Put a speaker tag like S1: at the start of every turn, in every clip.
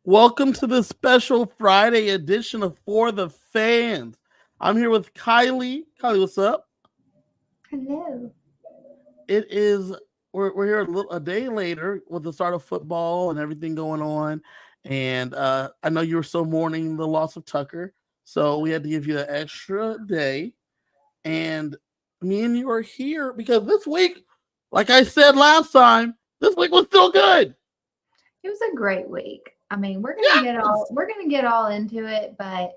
S1: Welcome to the special Friday edition of For the Fans. I'm here with Kylie. Kylie, what's up?
S2: Hello.
S1: It is we're here a day later with the start of football and everything going on, and I know you were so mourning the loss of Tucker, so we had to give you an extra day. And me and you are here because this week, like I said last time, this week was still good.
S2: It was a great week. I mean,
S1: Yes,
S2: we're gonna get all into it, but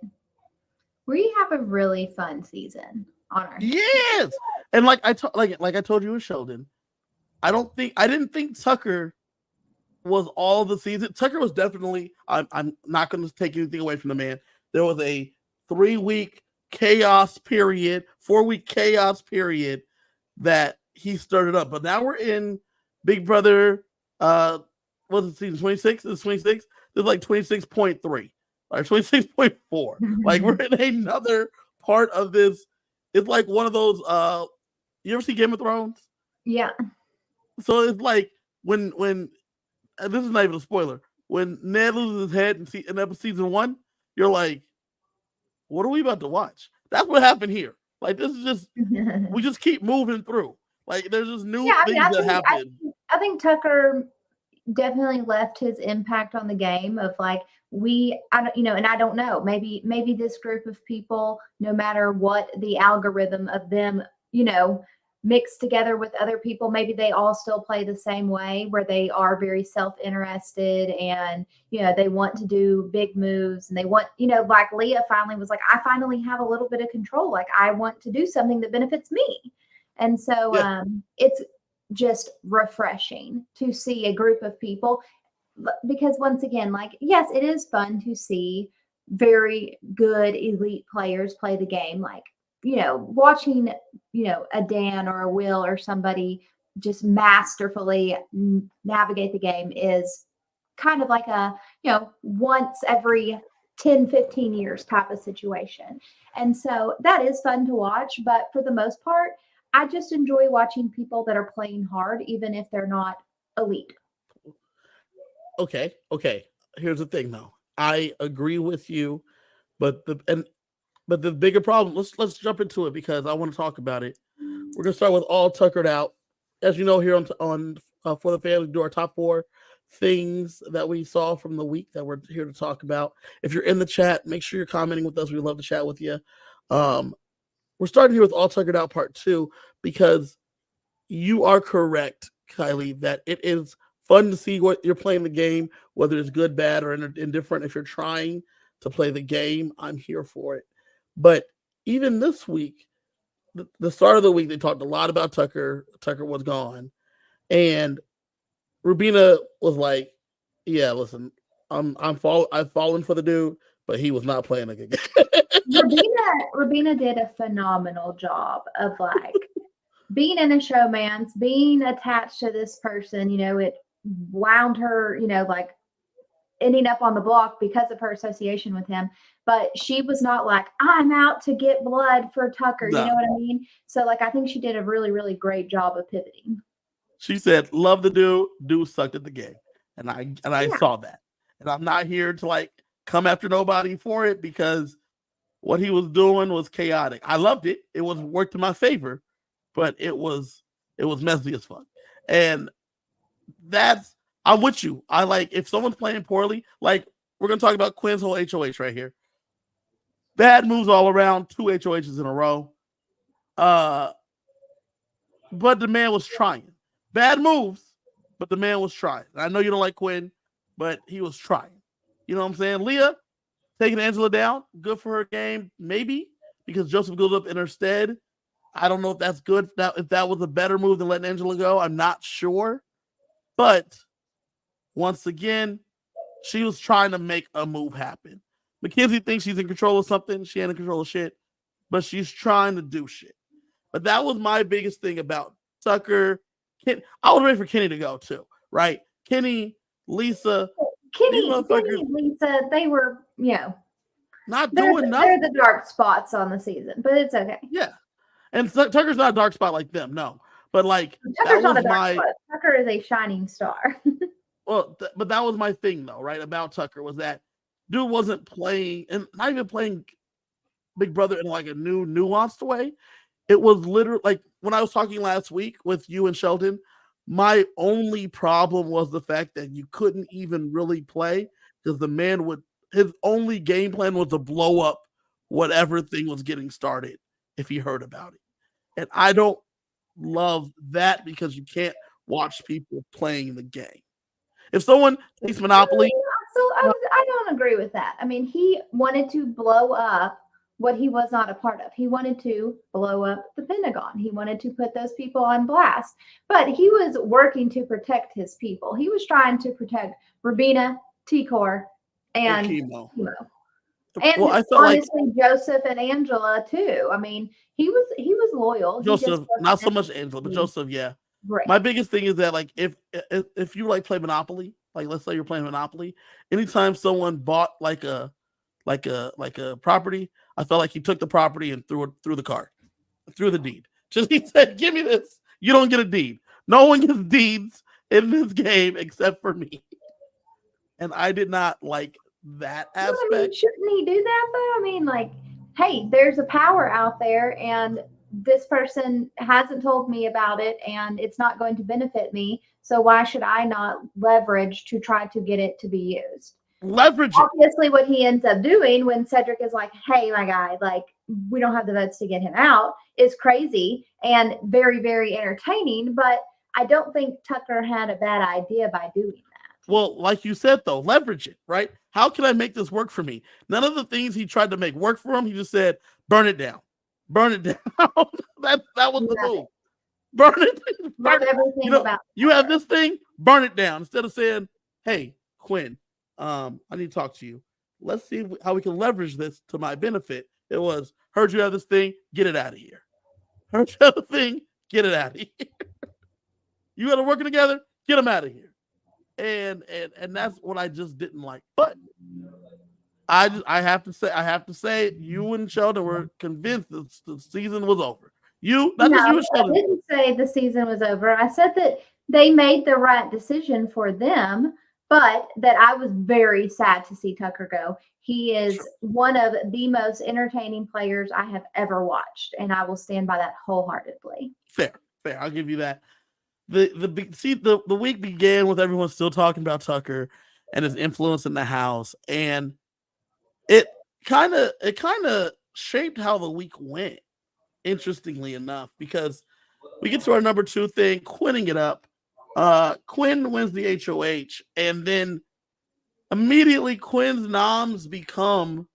S2: we have a really fun season on our hands.
S1: yes. And like I told you with Sheldon, I didn't think Tucker was all the season. Tucker was definitely. I'm not going to take anything away from the man. There was a 3 week chaos period, 4 week chaos period that he started up. But now we're in Big Brother. What's the season? 26. This is 26. This is like 26.3, like 26.4. Like we're in another part of this. It's like one of those. You ever see Game of Thrones?
S2: Yeah.
S1: So it's like when this is not even a spoiler. When Ned loses his head in episode season 1, you're like, what are we about to watch? That's what happened here. Like this is just
S2: Yeah,
S1: we just keep moving through. Like there's just new
S2: I mean,
S1: things that happen.
S2: I think Tucker definitely left his impact on the game of like I don't and I don't know, maybe this group of people, no matter what the algorithm of them, you know mixed together with other people, maybe they all still play the same way where they are very self-interested, and they want to do big moves, and they want, like Leah finally was like, I finally have a little bit of control, like I want to do something that benefits me. And so
S1: Yeah,
S2: it's just refreshing to see a group of people, because once again, like, yes, it is fun to see very good elite players play the game, like, watching, a Dan or a Will or somebody just masterfully navigate the game is kind of like a, once every 10-15 years type of situation. And so that is fun to watch, but for the most part, I just enjoy watching people that are playing hard, even if they're not elite.
S1: okay. Here's the thing though. I agree with you, but the bigger problem, let's jump into it because I want to talk about it. We're gonna start with all tuckered out. As you know, here on For the Fans, we do our top 4 things that we saw from the week that we're here to talk about. If you're in the chat, make sure you're commenting with us. We'd love to chat with you. Um, we're starting here with all tuckered out part 2 because you are correct, Kylie, that it is fun to see what you're playing the game, whether it's good, bad, or indifferent. If you're trying to play the game, I'm here for it. But even this week, the start of the week, they talked a lot about Tucker. Tucker was gone, and Rubina was like, "Yeah, listen, I've fallen for the dude, but he was not playing a good game."
S2: Rabina did a phenomenal job of like being in a showmance, being attached to this person. It wound her, like ending up on the block because of her association with him. But she was not like, I'm out to get blood for Tucker. You know
S1: No,
S2: what I mean? So like I think she did a really, really great job of pivoting.
S1: she said, "Love the dude. Dude sucked at the game," and I
S2: Yeah.
S1: saw that. And I'm not here to like come after nobody for it because what he was doing was chaotic. I loved it. It was worked in my favor, but it was messy as fuck. And that's I'm with you. I like if someone's playing poorly, like we're gonna talk about Quinn's whole HOH right here. Bad moves all around, 2 HOHs in a row. Uh, but the man was trying. Bad moves, but the man was trying. I know you don't like Quinn, but he was trying. You know what I'm saying? Leah taking Angela down, good for her game, maybe because Joseph goes up in her stead. I don't know if that's good. If that was a better move than letting Angela go, I'm not sure. But once again, she was trying to make a move happen. Mackenzie thinks she's in control of something. She ain't in control of shit, but she's trying to do shit. But that was my biggest thing about Tucker. I was ready for Kenny to go too, right? Kenny, Lisa, these
S2: Kenny
S1: motherfuckers
S2: and Lisa, they were,
S1: not
S2: they're
S1: doing
S2: they're
S1: nothing.
S2: the dark spots on the season, but it's okay.
S1: Yeah. And Tucker's not a dark spot like them, no. But like that
S2: Tucker's not
S1: was
S2: a dark
S1: my
S2: spot. Tucker is a shining star.
S1: but that was my thing though, right? About Tucker was that dude wasn't playing, and not even playing Big Brother in like a new nuanced way. It was literally like when I was talking last week with you and Sheldon, my only problem was the fact that you couldn't even really play because the man would, his only game plan was to blow up whatever thing was getting started if he heard about it. And I don't love that because you can't watch people playing the game. If someone plays Monopoly,
S2: I don't agree with that. I mean, he wanted to blow up what he was not a part of. He wanted to blow up the Pentagon. He wanted to put those people on blast. But he was working to protect his people. He was trying to protect Rubina, T-Core, and
S1: Chemo.
S2: And
S1: well, I felt
S2: honestly, like Joseph and Angela too. I mean, he was loyal.
S1: Joseph, not so much Angela, but Joseph, yeah.
S2: Right.
S1: My biggest thing is that like if you like play Monopoly, like let's say you're playing Monopoly, anytime someone bought like a property, I felt like he took the property and threw the card, threw the deed. Just he said, "Give me this. You don't get a deed. No one gets deeds in this game except for me." And I did not like that aspect.
S2: I mean, shouldn't he do that though? I mean, like, hey, there's a power out there, and this person hasn't told me about it, and it's not going to benefit me. So why should I not leverage to try to get it to be used?
S1: Leverage it.
S2: Obviously, what he ends up doing when Cedric is like, "Hey, my guy, like, we don't have the votes to get him out," is crazy and very, very entertaining. But I don't think Tucker had a bad idea by doing that.
S1: Well, like you said, though, leverage it, right? How can I make this work for me? None of the things he tried to make work for him, he just said, burn it down. Burn it down. that was the move. Burn it.
S2: Love everything about
S1: you have this thing, burn it down. Instead of saying, hey, Quinn, I need to talk to you. Let's see how we can leverage this to my benefit. It was, heard you have this thing, get it out of here. Heard you have the thing, get it out of here. You got to work together, get them out of here. And that's what I just didn't like. But I have to say, you and Sheldon were convinced the season was over. You and Sheldon.
S2: I didn't say the season was over. I said that they made the right decision for them, but that I was very sad to see Tucker go. He is one of the most entertaining players I have ever watched, and I will stand by that wholeheartedly.
S1: Fair. I'll give you that. The week began with everyone still talking about Tucker and his influence in the house, and it kind of shaped how the week went. Interestingly enough, because we get to our number 2 thing, quitting it up. Quinn wins the HOH, and then immediately Quinn's noms become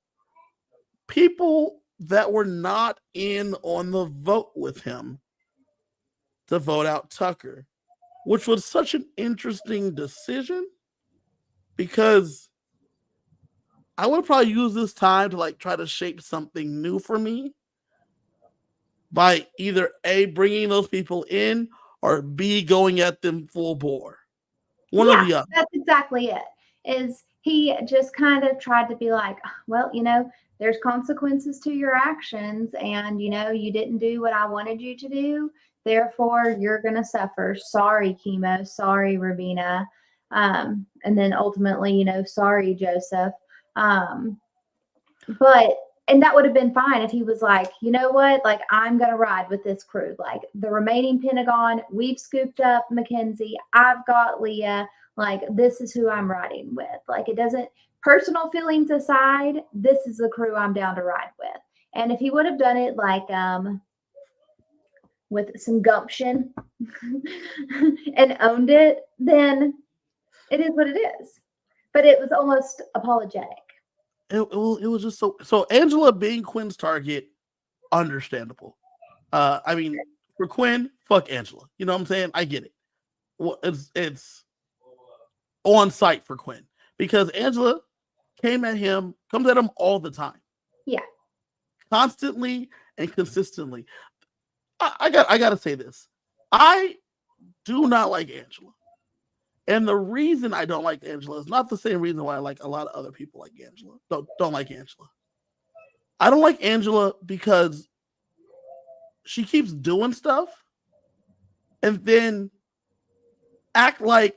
S1: people that were not in on the vote with him to vote out Tucker, which was such an interesting decision because I would probably use this time to like try to shape something new for me by either A, bringing those people in, or B, going at them full bore. One or the other.
S2: That's exactly it. Is he just kind of tried to be like, well, there's consequences to your actions, and you didn't do what I wanted you to do. Therefore, you're going to suffer. Sorry, Chemo. Sorry, Rubina. And then ultimately, sorry, Joseph. And that would have been fine if he was like, you know what? Like, I'm going to ride with this crew. Like, the remaining Pentagon, we've scooped up Mackenzie. I've got Leah. Like, this is who I'm riding with. Like, it doesn't, personal feelings aside, this is the crew I'm down to ride with. And if he would have done it like, with some gumption and owned it, then it is what it is. But it was almost apologetic.
S1: It was just so Angela being Quinn's target, understandable. I mean, for Quinn, fuck Angela. You know what I'm saying? I get it. Well, it's on site for Quinn because Angela comes at him all the time.
S2: Yeah.
S1: Constantly and consistently. I gotta say this. I do not like Angela. And the reason I don't like Angela is not the same reason why I like a lot of other people like Angela. Don't like Angela. I don't like Angela because she keeps doing stuff and then act like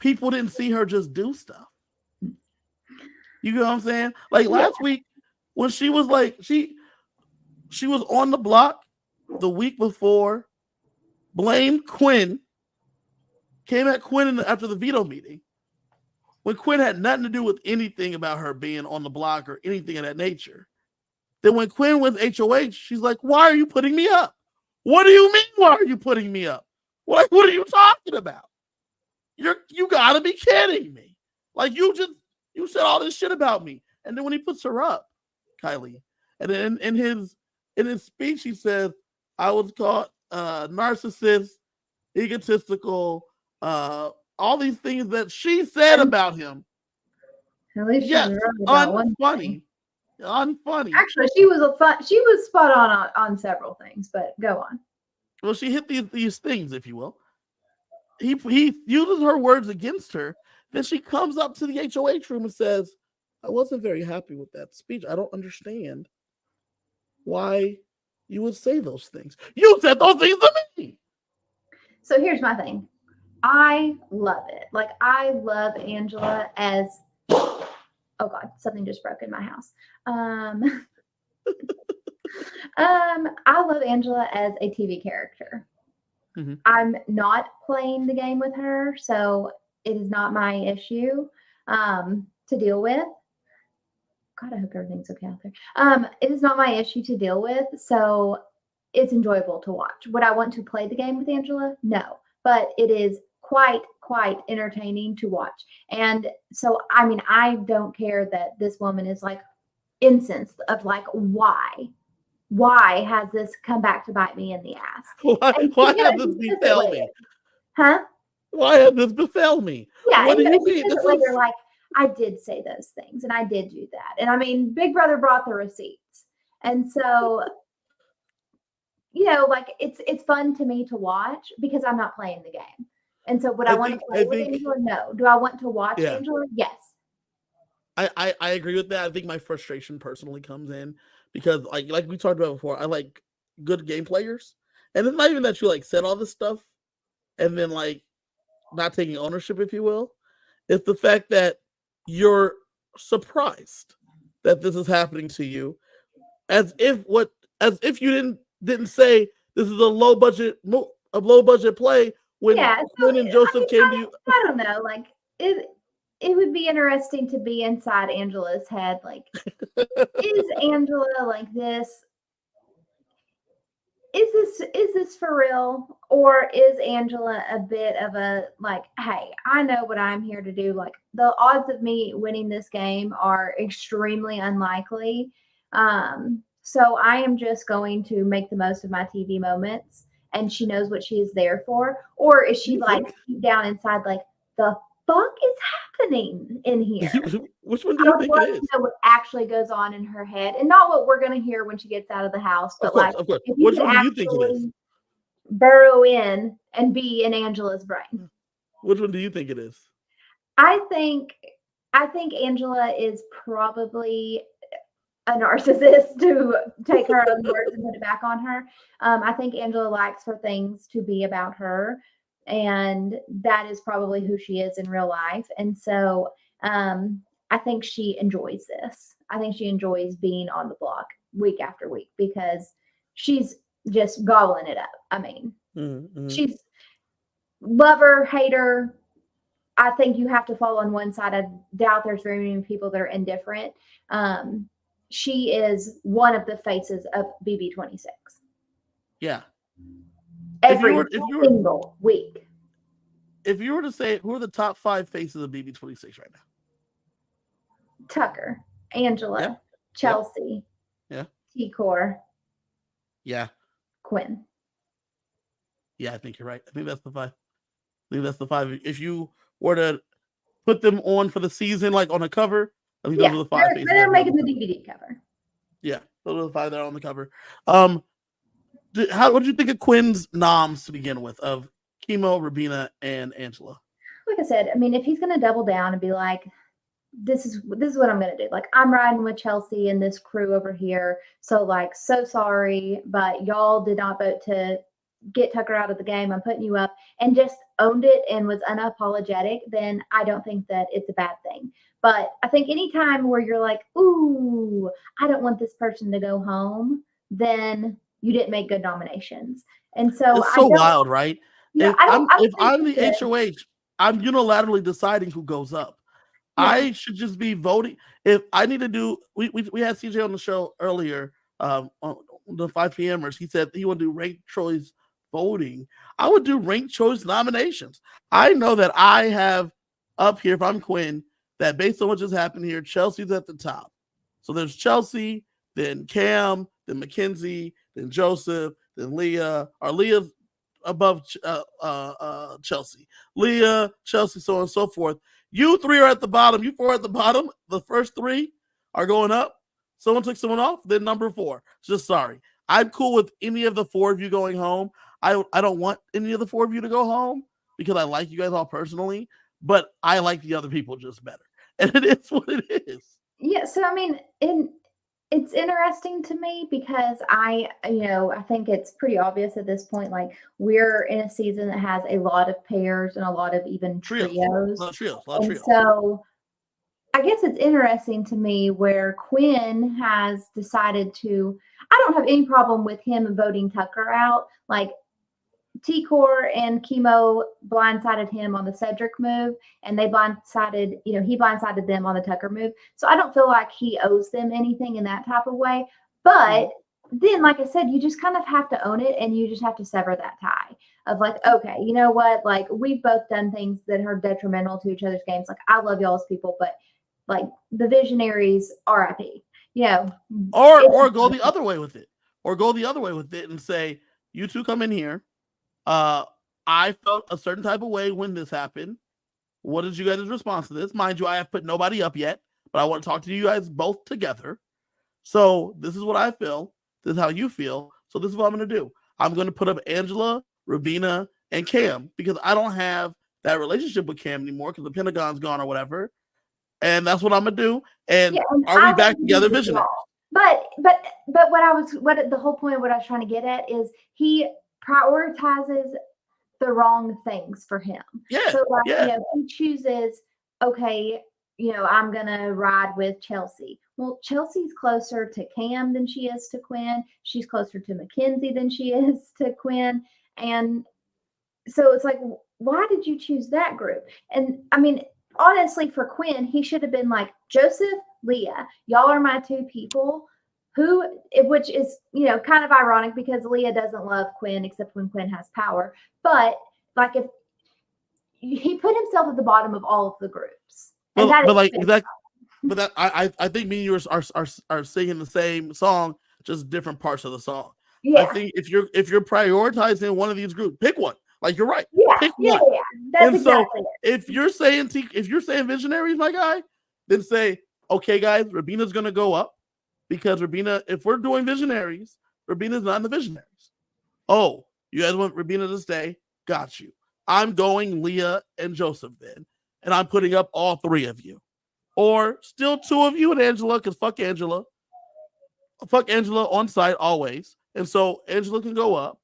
S1: people didn't see her just do stuff. You know what I'm saying? Like last week when she was like she was on the block the week before, blamed Quinn, came at Quinn after the veto meeting, when Quinn had nothing to do with anything about her being on the block or anything of that nature. Then when Quinn was HOH, she's like, "Why are you putting me up? What do you mean? Why are you putting me up? What are you talking about? You gotta be kidding me! Like you said all this shit about me." And then when he puts her up, Kylie, and then in his speech he says, "I was called narcissist, egotistical, all these things that she said about him."
S2: At least she
S1: Yes,
S2: was right about one thing.
S1: unfunny.
S2: Actually, she was spot on several things, but go on.
S1: Well, she hit these things, if you will. He uses her words against her. Then she comes up to the HOH room and says, "I wasn't very happy with that speech. I don't understand why you would say those things. You said those things to me."
S2: So here's my thing. I love it. Like I love Angela as oh God, something just broke in my house. I love Angela as a TV character.
S1: Mm-hmm.
S2: I'm not playing the game with her, so it is not my issue to deal with. God, I hope everything's okay out there. It is not my issue to deal with, so it's enjoyable to watch. Would I want to play the game with Angela? No, but it is quite entertaining to watch. And so, I mean, I don't care that this woman is like incensed of like, why has this come back to bite me in the ass?
S1: Why have this befell me?
S2: Huh?
S1: Why has this befell me?
S2: Yeah,
S1: what do you
S2: mean?
S1: mean?
S2: Later, like, I did say those things and I did do that. And I mean, Big Brother brought the receipts. And so, you know, like it's fun to me to watch because I'm not playing the game. And so would I want to play with Angela? No. Do I want to watch Angela? Yes.
S1: I agree with that. I think my frustration personally comes in because like we talked about before, I like good game players. And it's not even that you like said all this stuff and then like not taking ownership, if you will. It's the fact that you're surprised that this is happening to you, as if you didn't say this is a low budget play when Quinn and Joseph came to you.
S2: I don't know, like it would be interesting to be inside Angela's head. Like, is Angela like this? Is this for real? Or is Angela a bit of a like, hey, I know what I'm here to do. Like the odds of me winning this game are extremely unlikely. So I am just going to make the most of my TV moments and she knows what she is there for. Or is she like deep down inside like the fuck is happening in here?
S1: Which one do you think it is?
S2: Know what actually goes on in her head, and not what we're going to hear when she gets out of the house, but
S1: of course.
S2: if
S1: Which one do you think it is?
S2: Burrow in and be in Angela's brain.
S1: Which one do you think it is?
S2: I think Angela is probably a narcissist to take her own words and put it back on her. I think Angela likes for things to be about her. And that is probably who she is in real life. And so I think she enjoys this. I think she enjoys being on the block week after week because she's just gobbling it up. I mean, she's lover, hater. I think you have to fall on one side. I doubt there's very many people that are indifferent. She is one of the faces of BB26.
S1: Yeah.
S2: Every single week.
S1: If you were to say who are the top 5 faces of BB26 right now?
S2: Tucker, Angela, Chelsea, T-Core, Quinn.
S1: Yeah, I think you're right. I think that's the 5. If you were to put them on for the season, like on a cover, I think those are the 5 faces.
S2: They're making the DVD cover.
S1: Yeah, those are the 5 that are on the cover. What did you think of Quinn's noms to begin with of Chemo, Rabina, and Angela?
S2: Like I said, I mean, if he's going to double down and be like, this is what I'm going to do. Like, I'm riding with Chelsea and this crew over here. So, like, so sorry, but y'all did not vote to get Tucker out of the game. I'm putting you up, and just owned it and was unapologetic, then I don't think that it's a bad thing. But I think anytime where you're like, ooh, I don't want this person to go home, then you didn't make good nominations. And so
S1: It's
S2: I
S1: so
S2: don't,
S1: wild, right?
S2: I
S1: If
S2: don't think
S1: I'm
S2: you
S1: the
S2: should.
S1: HOH, I'm unilaterally deciding who goes up.
S2: Yeah.
S1: I should just be voting. If I need to do, we had CJ on the show earlier, on the 5 p.m.ers. He said he would do ranked choice voting. I would do ranked choice nominations. I know that I have up here, if I'm Quinn, that based on what just happened here, Chelsea's at the top. So there's Chelsea, then Cam, then Mackenzie, then Joseph, then Leah. Or Leah's above Chelsea. Leah, Chelsea, so on and so forth. You three are at the bottom. You four are at the bottom. The first three are going up. Someone took someone off. Then number 4. Just sorry. I'm cool with any of the 4 of you going home. I don't want any of the 4 of you to go home because I like you guys all personally, but I like the other people just better. And it is what it is.
S2: Yeah. So, I mean, it's interesting to me because I think it's pretty obvious at this point, like we're in a season that has a lot of pairs and a lot of even trios.
S1: A lot of trios.
S2: And so I guess it's interesting to me where Quinn has decided to, I don't have any problem with him voting Tucker out. Like T-Core and Chemo blindsided him on the Cedric move, and he blindsided them on the Tucker move. So I don't feel like he owes them anything in that type of way. But then, like I said, you just kind of have to own it, and you just have to sever that tie of like, okay, you know what? Like, we've both done things that are detrimental to each other's games. Like, I love y'all as people, but like the Visionaries, RIP.
S1: Or go the other way with it. Or go the other way with it and say, you two come in here. I felt a certain type of way when this happened. What is you guys' response to this? Mind you, I have put nobody up yet, but I want to talk to you guys both together. So this is what I feel. This is how you feel. So this is what I'm going to do. I'm going to put up Angela, Rubina, and Cam because I don't have that relationship with Cam anymore because the Pentagon's gone or whatever. And that's what I'm going to do. And are we back together, Visionary?
S2: But the whole point of what I was trying to get at is he prioritizes the wrong things for him.
S1: Yeah.
S2: So he chooses, okay, I'm gonna ride with Chelsea. Well, Chelsea's closer to Cam than she is to Quinn. She's closer to Mackenzie than she is to Quinn. And so it's like, why did you choose that group? And I mean, honestly, for Quinn, he should have been like, Joseph, Leah, y'all are my 2 people. Which is, kind of ironic because Leah doesn't love Quinn except when Quinn has power. But like, if he put himself at the bottom of all of the groups, I
S1: think me and you are singing the same song, just different parts of the song.
S2: Yeah.
S1: I think if you're prioritizing one of these groups, pick one. Like you're right.
S2: Yeah.
S1: Pick one.
S2: Yeah. That's exactly
S1: it. If you're saying Visionaries, my guy, then say, okay, guys, Rabina's gonna go up. Because Rabina, if we're doing Visionaries, Rabina's not in the Visionaries. Oh, you guys want Rabina to stay? Got you. I'm going Leah and Joseph then. And I'm putting up all 3 of you. Or still 2 of you and Angela, because fuck Angela. Fuck Angela on site always. And so Angela can go up.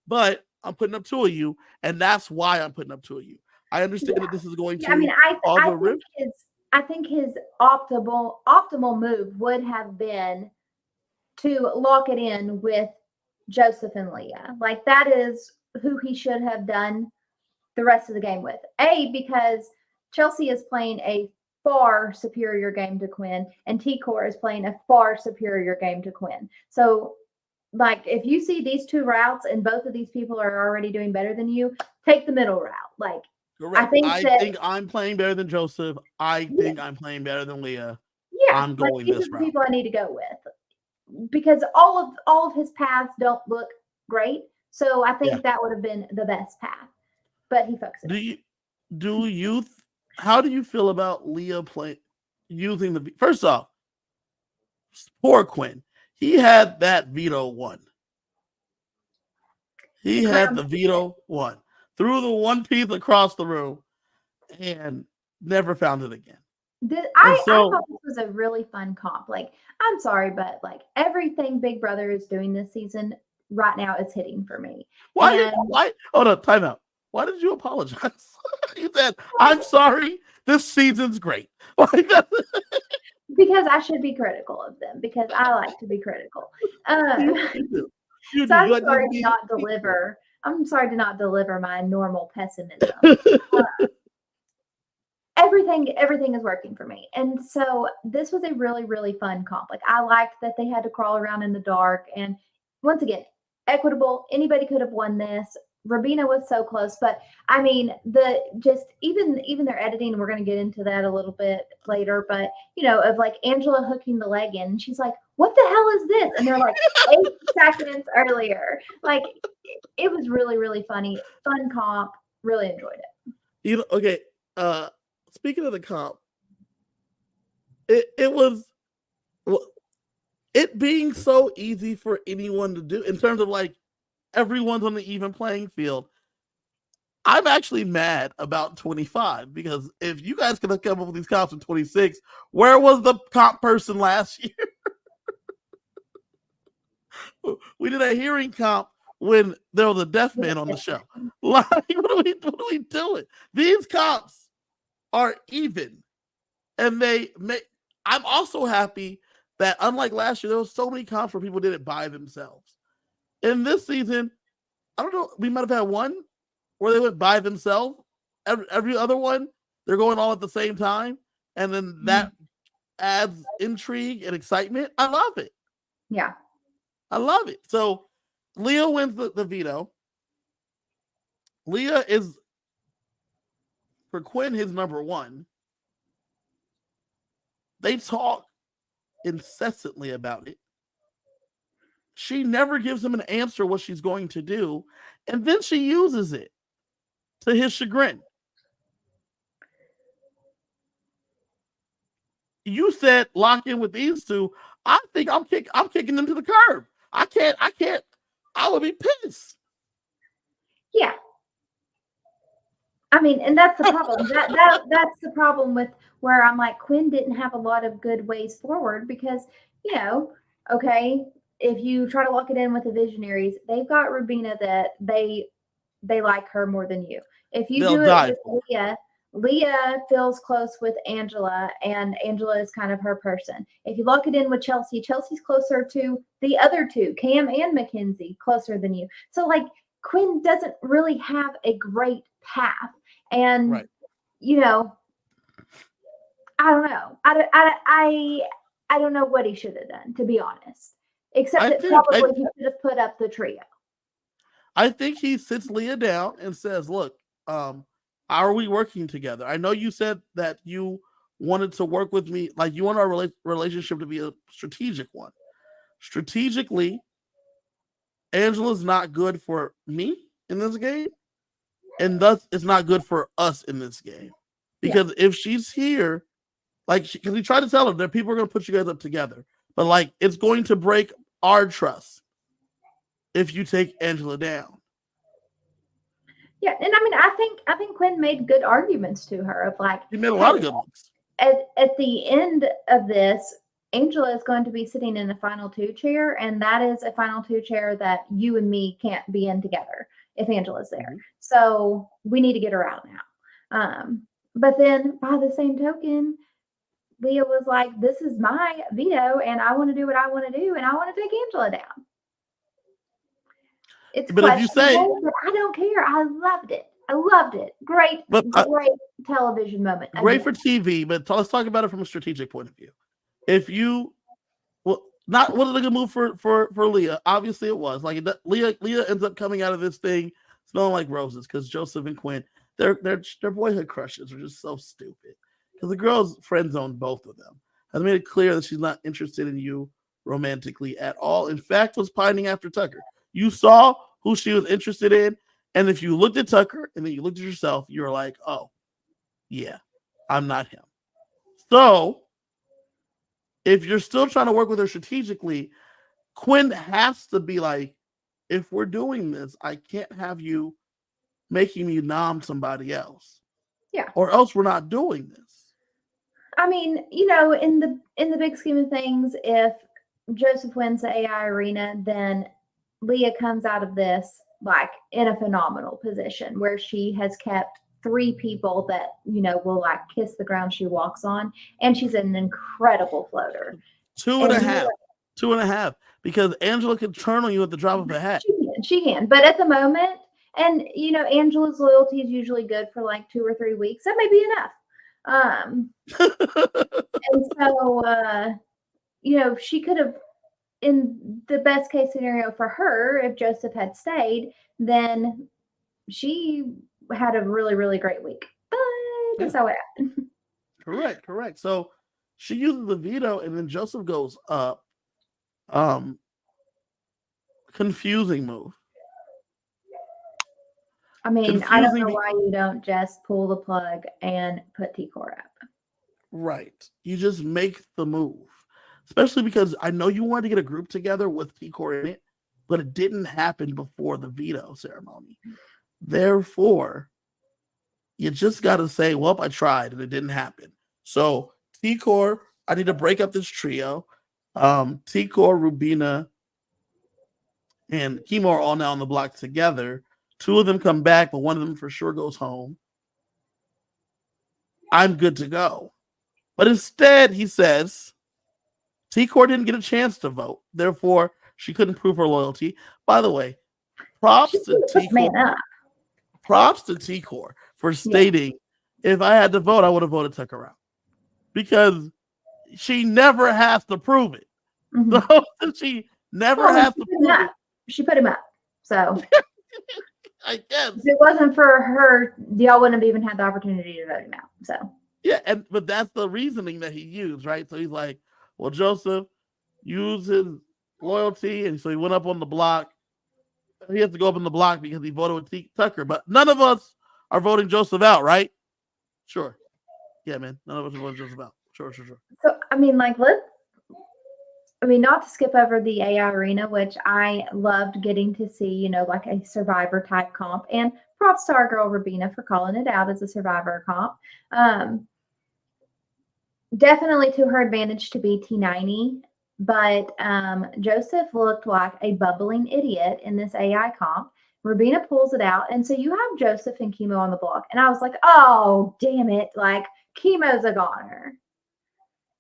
S1: But I'm putting up 2 of you. And that's why I'm putting up 2 of you. I understand that this is going to
S2: I think his optimal move would have been to lock it in with Joseph and Leah. Like, that is who he should have done the rest of the game with. Because Chelsea is playing a far superior game to Quinn, and T-Core is playing a far superior game to Quinn. So, like, if you see these 2 routes and both of these people are already doing better than you, take the middle route. Like,
S1: correct. I think I'm playing better than Joseph. I think I'm playing better than Leah.
S2: Yeah,
S1: I'm going this route.
S2: People I need to go with because all of his paths don't look great. So I think that would have been the best path, but he fucks it.
S1: How do you feel about Leah using the? First off, poor Quinn. He had that veto one. He had the veto one. Threw the one piece across the room and never found it again.
S2: I thought this was a really fun comp. Like, I'm sorry, but like everything Big Brother is doing this season right now is hitting for me.
S1: Why? Hold on, time out. Why did you apologize? You said, "I'm sorry. This season's great." Like that.
S2: Because I should be critical of them because I like to be critical.
S1: You do. You
S2: So
S1: do.
S2: I'm
S1: You like
S2: sorry
S1: to
S2: to
S1: be.
S2: not deliver. I'm sorry to not deliver my normal pessimism. Everything is working for me. And so this was a really, really fun comp. Like I liked that they had to crawl around in the dark. And once again, equitable. Anybody could have won this. Rabina was so close, but I mean, the just even their editing, and we're going to get into that a little bit later, but of like Angela hooking the leg in, and she's like, "What the hell is this?" And they're like, 8 seconds earlier. Like it was really, really funny, fun comp. Really enjoyed it.
S1: Okay. Speaking of the comp, it was it being so easy for anyone to do in terms of like everyone's on the even playing field. I'm actually mad about 25 because if you guys could have come up with these comps in 26, where was the comp person last year? We did a hearing comp when there was a deaf man on the show. Like, what are we doing? These comps are even, and I'm also happy that unlike last year, there was so many comps where people did it by themselves. In this season, I don't know, we might have had one where they went by themselves. Every other one, they're going all at the same time, and then that adds intrigue and excitement. I love it.
S2: Yeah.
S1: I love it. So Leah wins the veto. Leah is, for Quinn, his number one. They talk incessantly about it. She never gives him an answer what she's going to do, and then she uses it to his chagrin. You said lock in with these two. I think I'm kicking them to the curb. I can't. I would be pissed.
S2: Yeah. I mean, and that's the problem. That's the problem with where I'm like, Quinn didn't have a lot of good ways forward because, okay, if you try to lock it in with the visionaries, they've got Rubina that they like her more than you. If you do it with Leah feels close with Angela, and Angela is kind of her person. If you lock it in with Chelsea, Chelsea's closer to the other two, Cam and Mackenzie, closer than you. So like Quinn doesn't really have a great path. And
S1: right.
S2: I don't know. I don't know what he should have done, to be honest. Except that probably he should have put up the trio.
S1: I think he sits Leah down and says, "Look, how are we working together? I know you said that you wanted to work with me, like you want our relationship to be a strategic one. Strategically, Angela's not good for me in this game, and thus it's not good for us in this game. Because if she's here, like, because we tried to tell her that people are going to put you guys up together, but like it's going to break our trust if you take Angela down."
S2: Yeah, and I mean, I think Quinn made good arguments to her of like
S1: he made a lot of good ones.
S2: At the end of this, Angela is going to be sitting in the final two chair, and that is a final two chair that you and me can't be in together if Angela's there. Mm-hmm. So we need to get her out now. But then by the same token, Leah was like, "This is my veto, and I want to do what I want to do, and I want to take Angela down." It's
S1: but if you say,
S2: but I don't care. I loved it. Great television moment.
S1: Great for TV, but let's talk about it from a strategic point of view. If you, not was it a good move for Leah? Obviously, it was. Like Leah ends up coming out of this thing smelling like roses because Joseph and Quinn, their boyhood crushes are just so stupid. Because the girls friend zoned both of them. Has made it clear that she's not interested in you romantically at all. In fact, was pining after Tucker. You saw who she was interested in, and if you looked at Tucker and then you looked at yourself, you were like, "Oh, yeah, I'm not him." So, if you're still trying to work with her strategically, Quinn has to be like, "If we're doing this, I can't have you making me nom somebody else.
S2: Yeah.
S1: Or else we're not doing this."
S2: I mean, in the big scheme of things, if Joseph wins the AI arena, then Leah comes out of this like in a phenomenal position where she has kept 3 people that will like kiss the ground she walks on, and she's an incredible floater.
S1: Two and a half. 2.5. Because Angela can turn on you at the drop of a hat.
S2: She can. But at the moment, and Angela's loyalty is usually good for like 2 or 3 weeks. That may be enough. And so she could have, in the best case scenario for her, if Joseph had stayed, then she had a really, really great week. But that's how it happened.
S1: Correct. So she uses the veto, and then Joseph goes up. Confusing move.
S2: I mean, I don't know why you don't just pull the plug and put T-Core up.
S1: Right. You just make the move. Especially because I know you wanted to get a group together with T-Core in it, but it didn't happen before the veto ceremony. Therefore, you just got to say, well, I tried and it didn't happen. So T-Core, I need to break up this trio. T-Core, Rubina, and Chemo are all now on the block together. 2 of them come back, but one of them for sure goes home. I'm good to go. But instead, he says, T-Core didn't get a chance to vote. Therefore, she couldn't prove her loyalty. By the way, props to T-Core for stating, if I had to vote, I would have voted Tucker out. Because she never has to prove it. So she never has to prove it.
S2: She put him up. So
S1: I guess.
S2: If it wasn't for her, y'all wouldn't have even had the opportunity to vote him out. So
S1: yeah, but that's the reasoning that he used, right? So he's like, well, Joseph used his loyalty, and so he went up on the block. He has to go up on the block because he voted with Tucker. But none of us are voting Joseph out, right? Sure. Yeah, man. None of us are voting Joseph out. Sure.
S2: So I mean, not to skip over the AI arena, which I loved getting to see, like a survivor type comp, and props to our girl Rubina for calling it out as a survivor comp. Definitely to her advantage to be T90, but Joseph looked like a bubbling idiot in this AI comp. Rubina pulls it out, and so you have Joseph and Chemo on the block, and I was like, oh, damn it, like Chemo's a goner.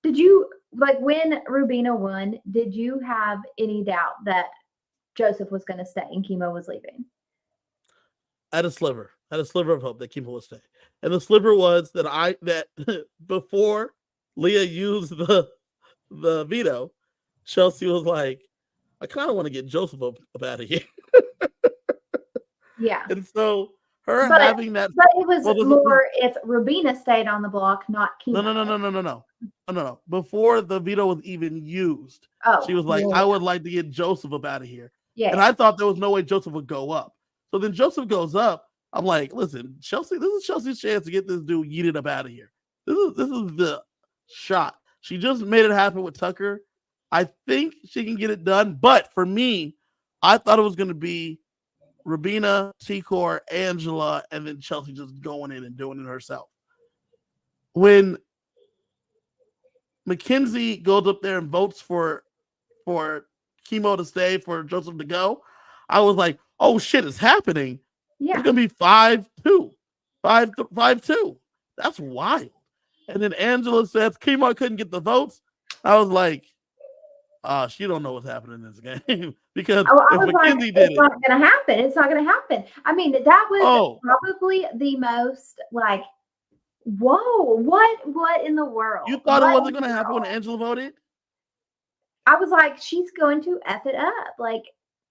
S2: Did you, when Rubina won, did you have any doubt that Joseph was going to stay and Chemo was leaving?
S1: I had a sliver of hope that Chemo would stay. And the sliver was that before Leah used the veto, Chelsea was like, I kind of want to get Joseph up out of here.
S2: Yeah.
S1: And so having that.
S2: But it was more if Rubina stayed on the block, not Chemo.
S1: No. Before the veto was even used, she was like, I would like to get Joseph up out of here.
S2: Yeah.
S1: And I thought there was no way Joseph would go up. So then Joseph goes up. I'm like, listen, Chelsea, this is Chelsea's chance to get this dude yeeted up out of here. This is the shot. She just made it happen with Tucker. I think she can get it done. But for me, I thought it was going to be Rubina, T-Core, Angela, and then Chelsea just going in and doing it herself. When Mackenzie goes up there and votes for Chemo to stay, for Joseph to go, I was like, oh shit, it's happening. Yeah. It's gonna be 5-2. 5-2. That's wild. And then Angela says Chemo couldn't get the votes. I was like, she don't know what's happening in this game. Because if Mackenzie did
S2: it's not gonna happen. It's not gonna happen. I mean, that was probably the most whoa, what in the world?
S1: You thought it wasn't going to happen when Angela voted?
S2: I was like, she's going to F it up. Like,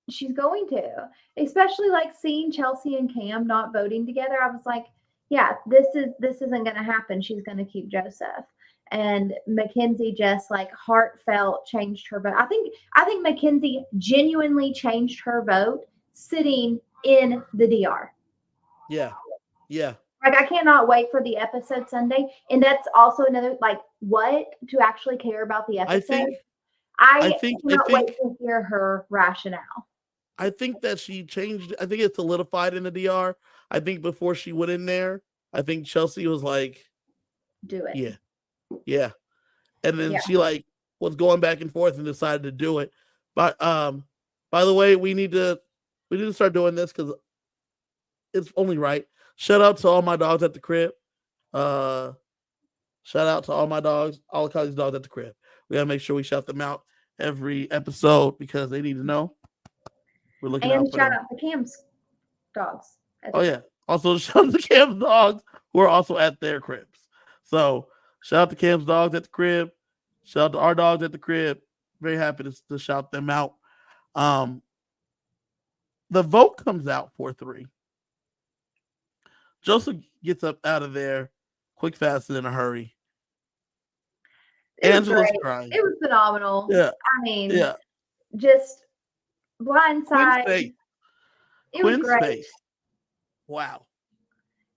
S2: she's going to. Especially, seeing Chelsea and Cam not voting together. I was like, yeah, this isn't going to happen. She's going to keep Joseph. And Mackenzie just, heartfelt changed her vote. I think Mackenzie genuinely changed her vote sitting in the DR.
S1: Yeah.
S2: I cannot wait for the episode Sunday. And that's also another, what to actually care about the episode. I cannot wait to hear her rationale.
S1: I think that she changed. I think it solidified in the DR. I think before she went in there, I think Chelsea was like,
S2: do it.
S1: Yeah. And then she was going back and forth and decided to do it. But by By the way, we need to start doing this because it's only right. Shout out to all my dogs at the crib. Shout out to all my dogs, all the these dogs at the crib. We gotta make sure we shout them out every episode because they need to know we're looking out
S2: And
S1: for
S2: shout
S1: them.
S2: out to Cam's dogs.
S1: Oh yeah. Also shout out to Cam's dogs who are also at their cribs. So shout out to Cam's dogs at the crib. Shout out to our dogs at the crib. Very happy to shout them out. The vote comes out 4-3. Joseph gets up out of there quick, fast, and in a hurry. Angela's crying.
S2: It was phenomenal.
S1: Yeah.
S2: I mean,
S1: Yeah.
S2: just blindside. It was great.
S1: Face. Wow.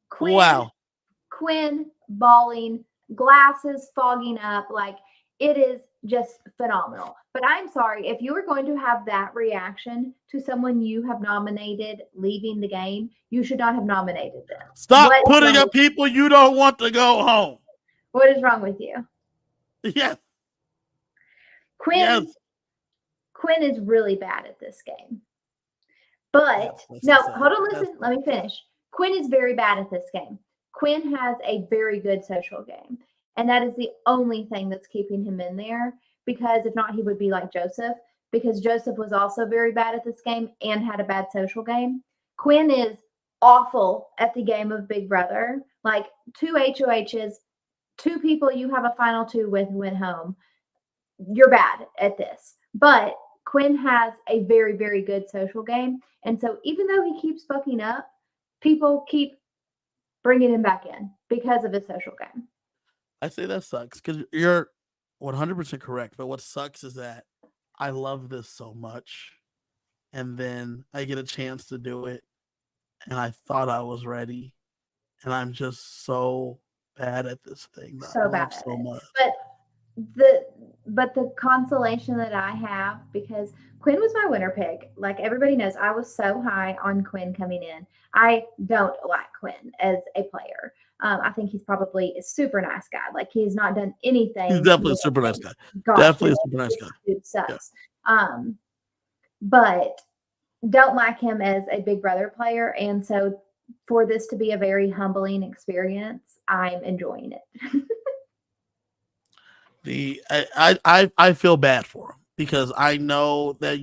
S2: Quinn bawling, glasses fogging up. Like, it is just phenomenal. But I'm sorry, if you were going to have that reaction to someone you have nominated leaving the game, you should not have nominated them.
S1: Stop putting up people you don't want to go home.
S2: What is wrong with you?
S1: Yes.
S2: Quinn is really bad at this game. But no, hold on, listen, let me finish. Quinn is very bad at this game. Quinn has a very good social game. And that is the only thing that's keeping him in there, because if not, he would be like Joseph, because Joseph was also very bad at this game and had a bad social game. Quinn is awful at the game of Big Brother. Like 2 HOHs, 2 people you have a final 2 with went home. You're bad at this. But Quinn has a very, very good social game. And so even though he keeps fucking up, people keep bringing him back in because of his social game.
S1: I say that sucks because you're 100% correct. But what sucks is that I love this so much. And then I get a chance to do it. And I thought I was ready. And I'm just so bad at this thing.
S2: So bad
S1: so much.
S2: But the consolation that I have, because Quinn was my winner pick. Like everybody knows, I was so high on Quinn coming in. I don't like Quinn as a player. I think he's probably a super nice guy. Like he's not done anything.
S1: He's definitely a super nice guy. Definitely a super nice guy.
S2: Dude sucks. Yeah. But don't like him as a Big Brother player. And so for this to be a very humbling experience, I'm enjoying it.
S1: I feel bad for him because I know that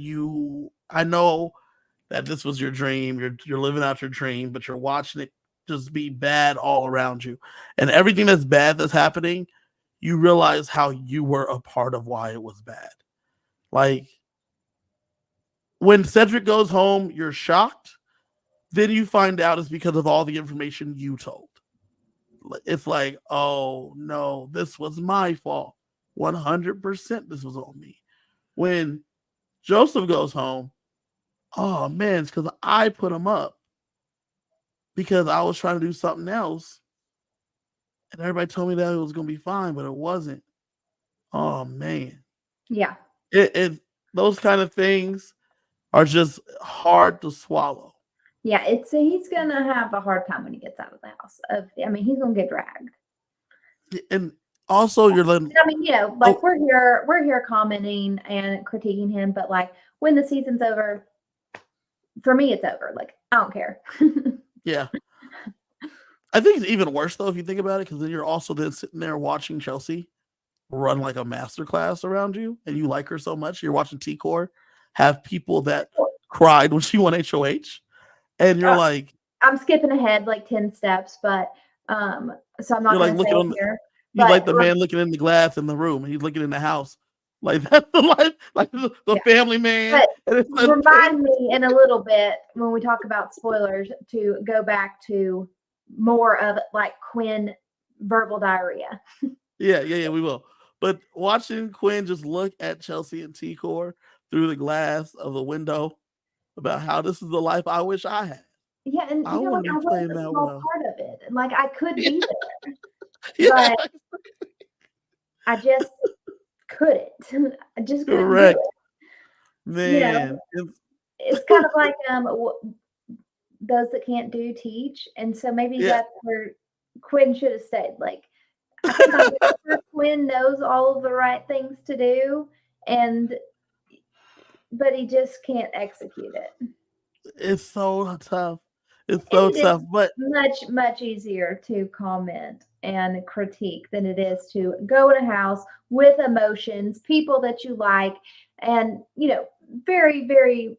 S1: this was your dream. You're living out your dream, but you're watching it just be bad all around you. And everything that's bad that's happening, you realize how you were a part of why it was bad. Like when Cedric goes home, you're shocked. Then you find out it's because of all the information you told. It's like, oh no, this was my fault. 100% this was on me. When Joseph goes home, oh man, it's because I put him up because I was trying to do something else. And everybody told me that it was going to be fine, but it wasn't. Oh man.
S2: Yeah.
S1: Those kind of things are just hard to swallow.
S2: Yeah, he's going to have a hard time when he gets out of the house. He's going to get dragged.
S1: And also, you're letting.
S2: We're here commenting and critiquing him, but like when the season's over, for me, it's over. Like I don't care.
S1: Yeah, I think it's even worse though if you think about it, because then you're also then sitting there watching Chelsea run like a masterclass around you, and you like her so much. You're watching T-Core have people that cried when she won HOH, and you're like,
S2: I'm skipping ahead like 10 steps, but so I'm not going to say it here.
S1: He's like the man looking in the glass in the room, and he's looking in the house. Like that's the life, like the family man.
S2: But remind me in a little bit when we talk about spoilers to go back to more of like Quinn verbal diarrhea.
S1: Yeah, we will. But watching Quinn just look at Chelsea and T-Core through the glass of the window about how this is the life I wish I had.
S2: Yeah, and
S1: I want to be playing that well.
S2: Part of it, like I could be there.
S1: Yeah.
S2: But I just couldn't. I just couldn't.
S1: Correct.
S2: Do it.
S1: Man.
S2: It's kind of like those that can't do teach, and so maybe that's where Quinn should have stayed. Like I think Quinn knows all of the right things to do, and but he just can't execute it.
S1: It's so tough. It's
S2: And
S1: so
S2: it
S1: tough.
S2: is
S1: But
S2: much, much easier to comment and critique than it is to go in a house with emotions, people that you like, and, very, very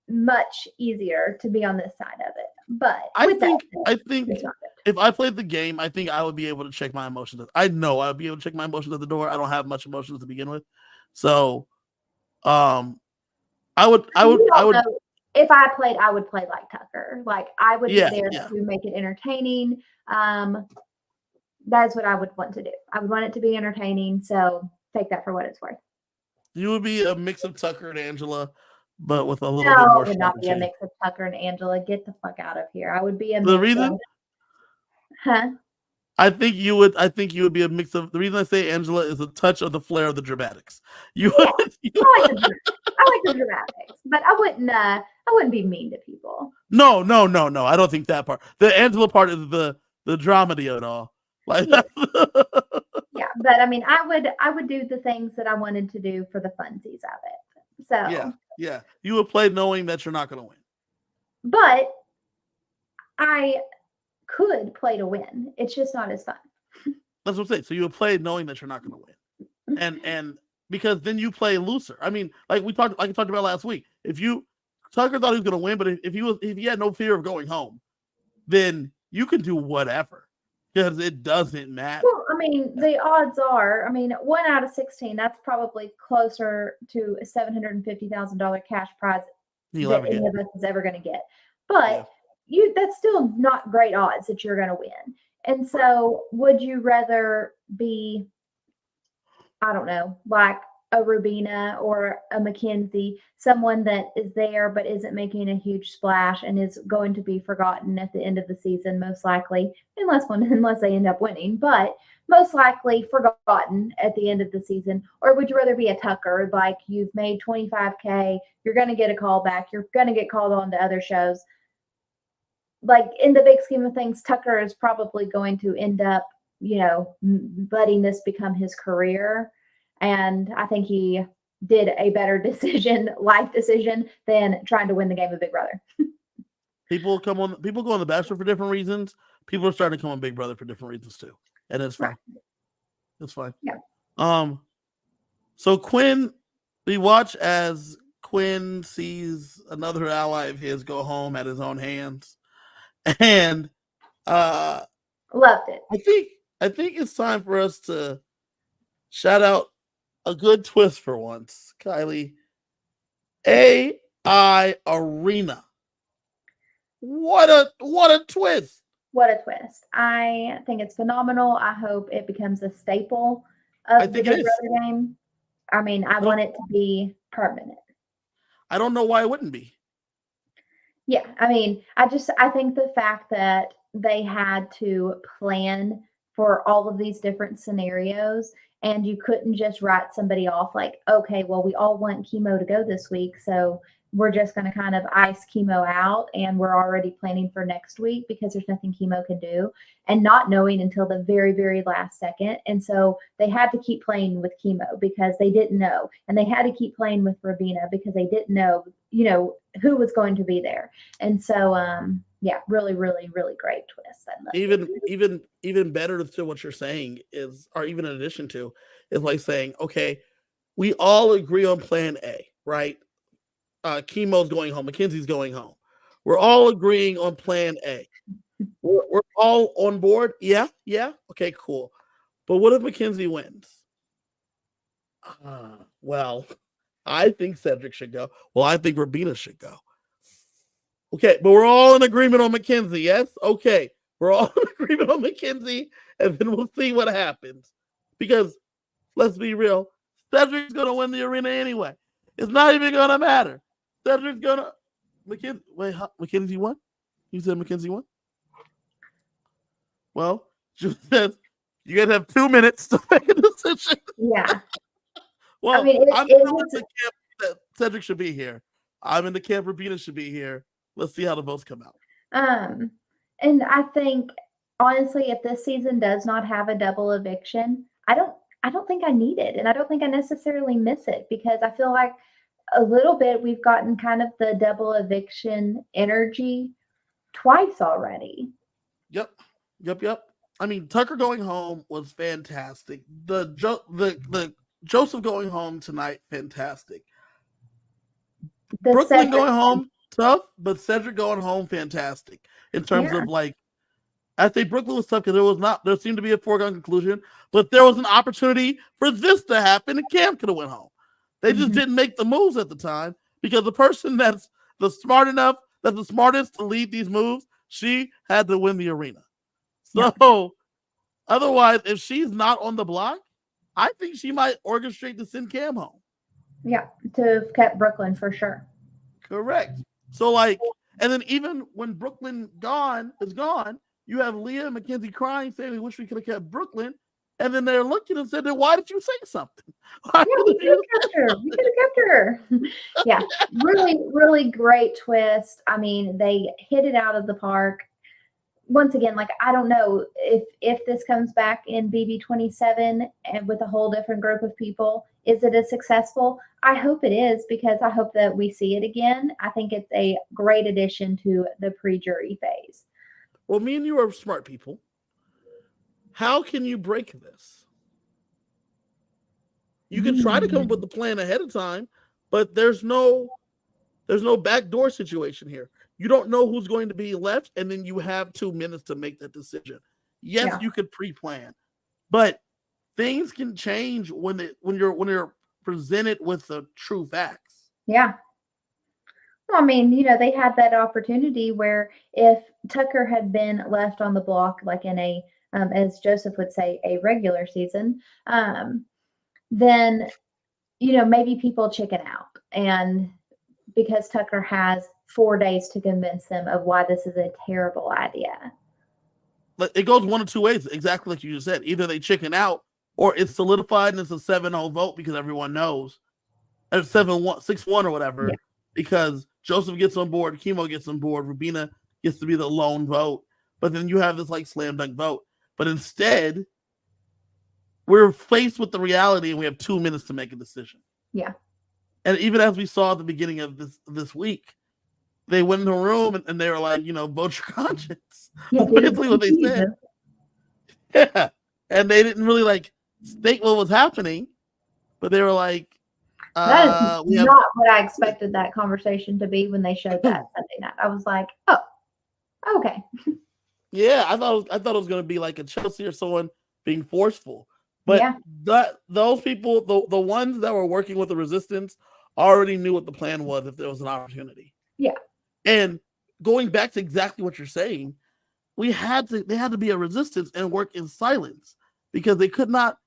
S2: much easier to be on this side of it. But
S1: I
S2: with that
S1: think
S2: said,
S1: I think
S2: it's not good.
S1: if I played the game, I think I would be able to check my emotions. I know I would be able to check my emotions at the door. I don't have much emotions to begin with. So I would I would
S2: You
S1: I
S2: don't
S1: would
S2: know. If I played, I would play like Tucker. Like I would be
S1: yeah,
S2: there
S1: yeah.
S2: to make it entertaining. That's what I would want to do. I would want it to be entertaining. So take that for what it's worth.
S1: You would be a mix of Tucker and Angela, but with a little bit
S2: No,
S1: more
S2: it would not be a
S1: strategy.
S2: mix of Tucker and Angela. Get the fuck out of here. I would be a
S1: The
S2: mix
S1: reason
S2: of, huh?
S1: I think you would be a mix of the reason I say Angela is a touch of the flair of the dramatics. You
S2: Yeah,
S1: would
S2: I like the dramatics, but I wouldn't be mean to people.
S1: No, no, no, no. I don't think that part. The Angela part is the dramedy of it all. Like
S2: Yeah, yeah. But I mean, I would do the things that I wanted to do for the funsies of it.
S1: yeah,
S2: So,
S1: yeah. You would play knowing that you're not gonna win.
S2: but I could play to win. It's just not as fun.
S1: That's what I'm saying. So you would play knowing that you're not gonna win. And because then you play looser. I mean, like we talked about last week. If you Tucker thought he was gonna win, but if he had no fear of going home, then you can do whatever. Because it doesn't matter.
S2: Well, I mean, the odds are, I mean, 1 out of 16, that's probably closer to a $750,000 cash prize
S1: He'll
S2: that
S1: ever
S2: any
S1: get.
S2: of us is ever going to get.
S1: Yeah.
S2: But that's still not great odds that you're going to win. And so, would you rather be, I don't know, like a Rubina or a Mackenzie, someone that is there but isn't making a huge splash and is going to be forgotten at the end of the season, most likely, unless they end up winning, but most likely forgotten at the end of the season? Or would you rather be a Tucker, like you've made 25K, you're going to get a call back, you're going to get called on to other shows? Like in the big scheme of things, Tucker is probably going to end up, letting this become his career. And I think he did a better life decision, than trying to win the game of Big Brother.
S1: People go on The Bachelor for different reasons. People are starting to come on Big Brother for different reasons too. And it's
S2: Right.
S1: fine. It's fine.
S2: Yeah.
S1: So Quinn, we watch as Quinn sees another ally of his go home at his own hands. And
S2: Loved it.
S1: I think it's time for us to shout out a good twist for once, Kylie. AI Arena. What a twist.
S2: What a twist. I think it's phenomenal. I hope it becomes a staple
S1: I
S2: of the
S1: think it
S2: Big
S1: is.
S2: Brother game. I mean, I want it to be permanent.
S1: I don't know why it wouldn't be.
S2: Yeah, I mean, I think the fact that they had to plan for all of these different scenarios, and you couldn't just write somebody off like, okay, well, we all want chemo to go this week, so we're just going to kind of ice chemo out, and we're already planning for next week because there's nothing chemo can do, and not knowing until the very, very last second. And so they had to keep playing with chemo because they didn't know, and they had to keep playing with Rabina because they didn't know, who was going to be there. And so, yeah, really, really, really great twist. I love it.
S1: Even better to what you're saying is, or even in addition to, is like saying, okay, we all agree on plan A, right? Chemo's going home, Mackenzie's going home. We're all agreeing on plan A. We're all on board. Yeah, yeah. Okay, cool. But what if Mackenzie wins? Well, I think Cedric should go. Well, I think Rabina should go. Okay, but we're all in agreement on Mackenzie, yes? Okay, we're all in agreement on Mackenzie, and then we'll see what happens. Because let's be real, Cedric's gonna win the arena anyway. It's not even gonna matter. Cedric's gonna Mackenzie won? You said Mackenzie won? Well, she says you guys have 2 minutes to make a decision.
S2: Yeah.
S1: Well,
S2: I mean,
S1: I'm still in the camp that Cedric should be here. I'm in the camp Rabina should be here. Let's see how the votes come out.
S2: And I think honestly, if this season does not have a double eviction, I don't think I need it, and I don't think I necessarily miss it, because I feel like a little bit, we've gotten kind of the double eviction energy twice already.
S1: Yep. I mean, Tucker going home was fantastic. The Joseph going home tonight, fantastic. Brooklyn
S2: Cedric,
S1: going home, tough, but Cedric going home, fantastic. In terms
S2: yeah.
S1: of like, I think Brooklyn was tough because there seemed to be a foregone conclusion, but there was an opportunity for this to happen, and Cam could have went home. They just didn't make the moves at the time because the person that's the smartest to lead these moves, she had to win the arena. So otherwise, if she's not on the block, I think she might orchestrate to send Cam home.
S2: Yeah, to have kept Brooklyn for sure.
S1: Correct. So like, and then even when Brooklyn is gone, you have Leah and Mackenzie crying, saying, "We wish we could have kept Brooklyn." And then they're looking and said, "Then why did you say something?"
S2: Yeah, we could have kept her. We could have kept her. Yeah, really, really great twist. I mean, they hit it out of the park. Once again, like I don't know if this comes back in BB27 and with a whole different group of people, is it as successful? I hope it is because I hope that we see it again. I think it's a great addition to the pre-jury phase.
S1: Well, me and you are smart people. How can you break this? You can try to come up with the plan ahead of time, but there's no backdoor situation here. You don't know who's going to be left, and then you have 2 minutes to make that decision. Yes, you could pre-plan, but things can change when you're presented with the true facts.
S2: Yeah. Well, I mean, they had that opportunity where if Tucker had been left on the block, like in a, as Joseph would say, a regular season, then, maybe people chicken out. And because Tucker has 4 days to convince them of why this is a terrible idea.
S1: It goes one of two ways, exactly like you just said. Either they chicken out or it's solidified and it's a 7-0 vote because everyone knows. It's 7-1, 6-1 or whatever, because Joseph gets on board, Chemo gets on board, Rubina gets to be the lone vote. But then you have this like slam dunk vote. But instead, we're faced with the reality and we have 2 minutes to make a decision.
S2: Yeah.
S1: And even as we saw at the beginning of this week, they went in the room and they were like, vote your conscience.
S2: Yeah,
S1: That's basically what they said. Yeah. And they didn't really like state what was happening, but they were like,
S2: that is not what I expected that conversation to be when they showed that Sunday night. I was like, oh, okay.
S1: Yeah, I thought it was going to be like a Chelsea or someone being forceful. But those people, the ones that were working with the resistance, already knew what the plan was if there was an opportunity.
S2: Yeah.
S1: And going back to exactly what you're saying, they had to be a resistance and work in silence because they could not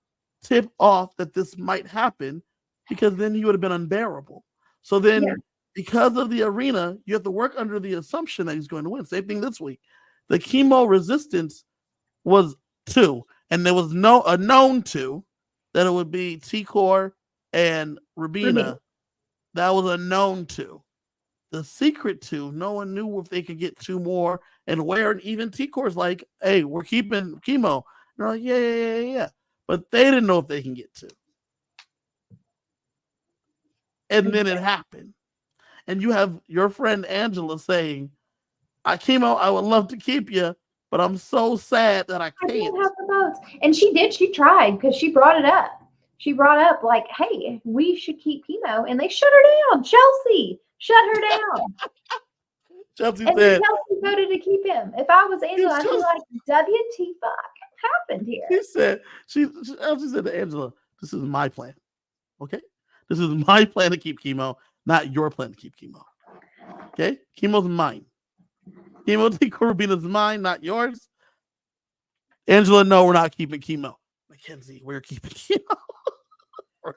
S1: tip off that this might happen because then you would have been unbearable. So then because of the arena, you have to work under the assumption that he's going to win. Same thing this week. The Chemo resistance was 2, and there was a known 2 that it would be T-Core and Rubina. That was a known 2. The secret 2, no one knew if they could get 2 more and where. And even T-Core's like, hey, we're keeping Chemo. And they're like, yeah. But they didn't know if they can get 2. And then it happened. And you have your friend Angela saying, Chemo, I would love to keep you, but I'm so sad that I can't.
S2: I can't have the votes. And she did. She tried because she brought it up. She brought up like, hey, we should keep Chemo. And they shut her down. Chelsea shut her down.
S1: Chelsea
S2: and
S1: said,
S2: Chelsea voted to keep him. If I was Angela, I'd be like, WT fuck happened here?
S1: She said to Angela, this is my plan. Okay? This is my plan to keep Chemo, not your plan to keep Chemo. Okay? Chemo's mine. Chemo T-Core Rubina's mine, not yours. Angela, no, we're not keeping Chemo. Mackenzie, we're keeping Chemo. we're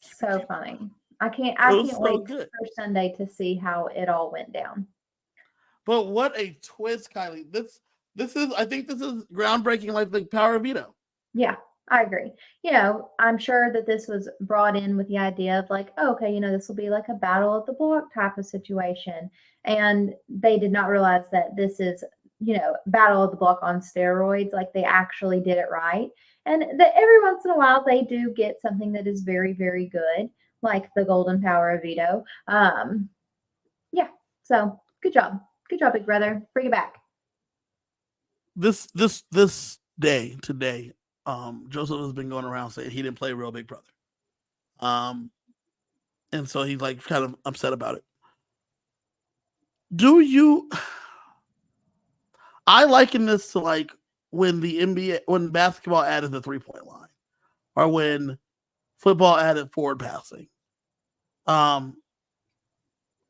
S1: keeping
S2: so
S1: Chemo.
S2: Funny. I can't wait for Sunday to see how it all went down.
S1: But what a twist, Kylie. I think this is groundbreaking, like the power of veto.
S2: Yeah, I agree. I'm sure that this was brought in with the idea of like, oh, okay, this will be like a battle of the block type of situation. And they did not realize that this is, battle of the block on steroids. Like they actually did it right. And that every once in a while they do get something that is very, very good. like the golden power of veto. Yeah. So good job. Good job, Big Brother. Bring it back.
S1: This day today, Joseph has been going around saying he didn't play real Big Brother. And so he's like kind of upset about it. I liken this to like when when basketball added the 3-point line, or when football added forward passing.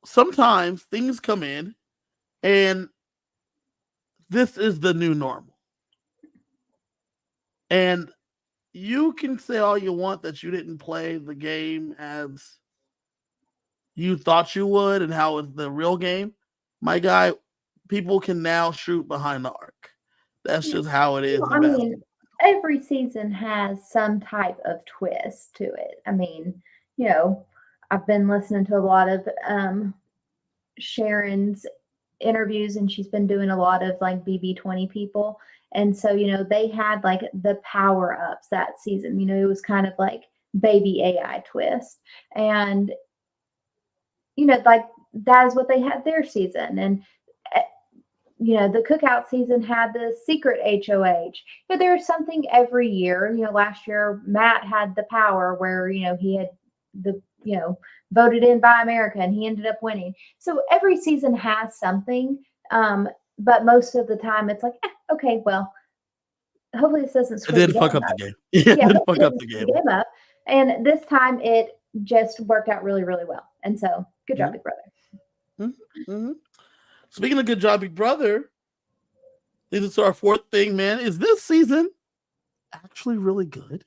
S1: Sometimes things come in, and this is the new normal. And you can say all you want that you didn't play the game as you thought you would and how it's the real game. My guy, people can now shoot behind the arc. That's just how it is.
S2: I mean, every season has some type of twist to it. I mean, I've been listening to a lot of Sharon's interviews, and she's been doing a lot of like BB20 people. And so, they had like the power ups that season. It was kind of like baby AI twist. And, like that is what they had their season. And, the cookout season had the secret HOH. There's something every year. Last year, Matt had the power where, he had the, voted in by America and he ended up winning. So every season has something. But most of the time it's like, okay, well, hopefully this doesn't screw
S1: the fuck up the game. Yeah, fuck up the game
S2: up. And this time it just worked out really, really well. And so good job, Big Brother.
S1: Mm-hmm. Speaking of good job, Big Brother, this is our fourth thing, man. Is this season actually really good?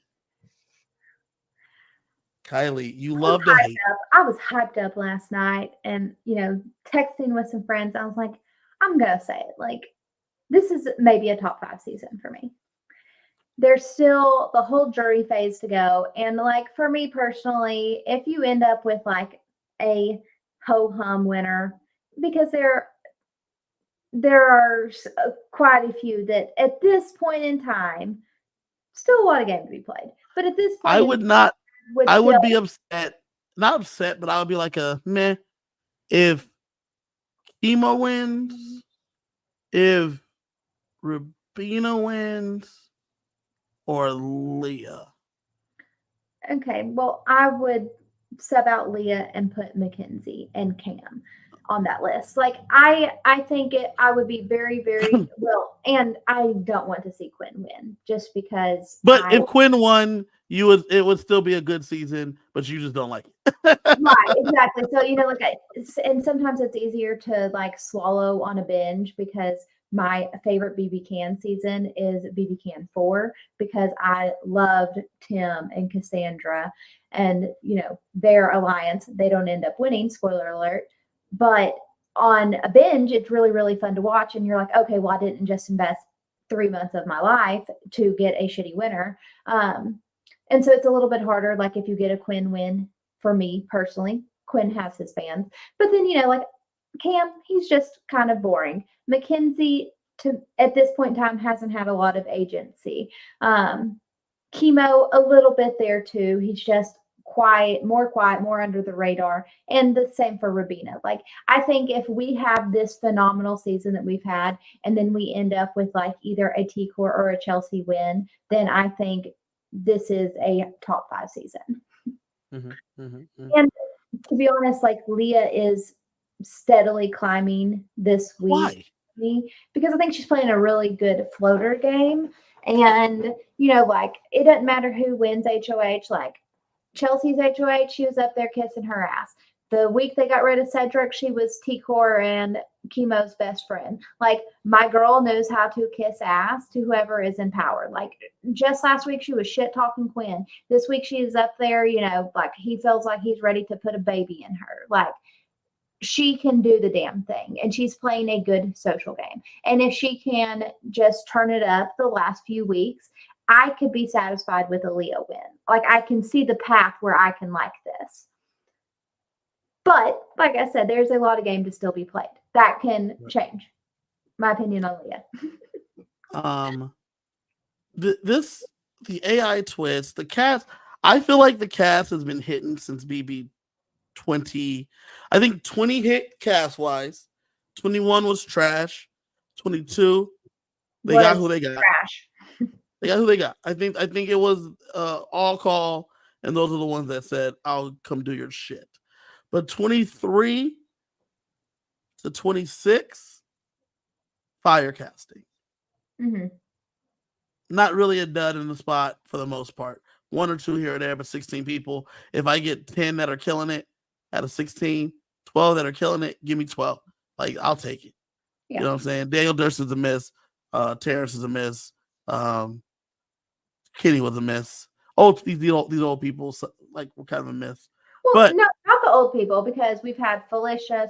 S1: Kylie, you love to hate.
S2: I was hyped up last night and, texting with some friends. I was like, I'm going to say it. Like, this is maybe a top 5 season for me. There's still the whole jury phase to go. And like, for me personally, if you end up with like a ho-hum winner, because there are quite a few that at this point in time, still a lot of game to be played. But at this point,
S1: I would be upset. Not upset, but I would be like a meh if Emo wins, if Rubina wins, or Leah.
S2: Okay, well, I would sub out Leah and put Mackenzie and Cam on that list. Like, I think I would be very, very well, and I don't want to see Quinn win just because.
S1: But if Quinn won, it would still be a good season, but you just don't like it.
S2: Right, exactly. So and sometimes it's easier to like swallow on a binge because my favorite BB Can season is BB Can 4 because I loved Tim and Cassandra and their alliance. They don't end up winning, spoiler alert, but on a binge it's really, really fun to watch, and you're like, okay, well, I didn't just invest 3 months of my life to get a shitty winner. And so it's a little bit harder like if you get a Quinn win. For me personally, Quinn has his fans, but then like Cam, he's just kind of boring. Mackenzie, at this point in time, hasn't had a lot of agency. Chemo, a little bit there too. He's just quiet, more under the radar, and the same for Rubina. Like, I think if we have this phenomenal season that we've had, and then we end up with like either a T-Core or a Chelsea win, then I think this is a top 5 season. And to be honest, like Leah is steadily climbing this week. Why? Because I think she's playing a really good floater game. And, like it doesn't matter who wins HOH, like Chelsea's HOH, she was up there kissing her ass. The week they got rid of Cedric, she was T-Core and Chemo's best friend. Like, my girl knows how to kiss ass to whoever is in power. Like, just last week, she was shit talking Quinn. This week, she is up there, like he feels like he's ready to put a baby in her. Like, she can do the damn thing, and she's playing a good social game. And if she can just turn it up the last few weeks, I could be satisfied with a Leah win. Like, I can see the path where I can like this. But like I said, there's a lot of game to still be played. That can change. My opinion on Leah.
S1: The AI twist, the cast. I feel like the cast has been hitting since BB 20. I think 20 hit cast wise. 21 was trash. 22, they got who they got.
S2: Trash.
S1: They got who they got. I think it was all call, and those are the ones that said, "I'll come do your shit." But 23 to 26, fire casting.
S2: Mm-hmm.
S1: Not really a dud in the spot for the most part. One or two here or there, but 16 people. If I get 10 that are killing it out of 16, 12 that are killing it, give me 12. Like, I'll take it.
S2: Yeah.
S1: You know what I'm saying? Daniel Durson's a miss. Terrence is a miss. Kenny was a miss. These old people, like, were kind of a miss.
S2: Well,
S1: But
S2: no, not the old people, because we've had Felicia,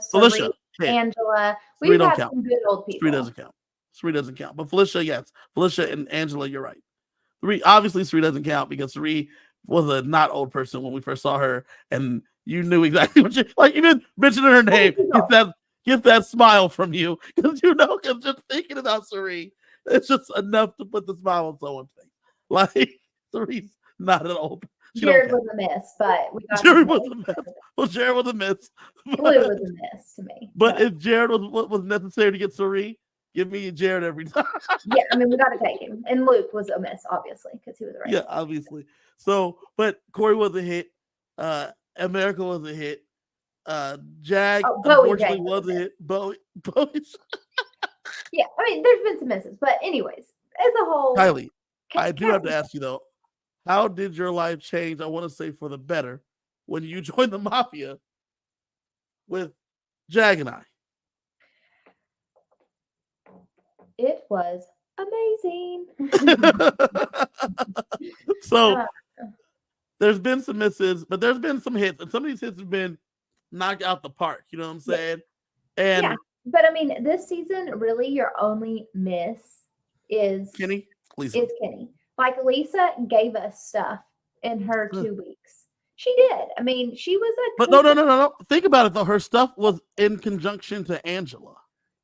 S2: Angela. We've had some good old people.
S1: Sri doesn't count. But Felicia, yes. Felicia and Angela, you're right. Obviously, Sri doesn't count because Sri was a not old person when we first saw her, and you knew exactly what like, even mentioning her name, get that smile from you, because because just thinking about Sri, it's just enough to put the smile on someone's face. Like, Sri's not an old.
S2: Jared was a miss, but we got
S1: Jared was a miss. Well, Jared was a miss.
S2: Blue was a miss to me.
S1: But if Jared was necessary to get Sri, give me Jared every time.
S2: Yeah, I mean, we got to take him. And Luke was a miss, obviously, because he was right.
S1: Yeah, obviously. So, but Corey was a hit. America was a hit. Jag, unfortunately, was a hit. Bowie.
S2: Yeah, I mean, there's been some misses. But anyways, as a whole.
S1: Kylie, I do have to ask you, though, how did your life change, I want to say, for the better when you joined the Mafia with Jag and I?
S2: It was amazing.
S1: So there's been some misses, but there's been some hits, and some of these hits have been knocked out the park. You know what I'm saying? And
S2: yeah, but I mean, this season, really, your only miss is
S1: Kenny. Lisa.
S2: Is Kenny. Like, Lisa gave us stuff in her 2 weeks. She did. I mean, she was a.
S1: But no. Think about it though. Her stuff was in conjunction to Angela.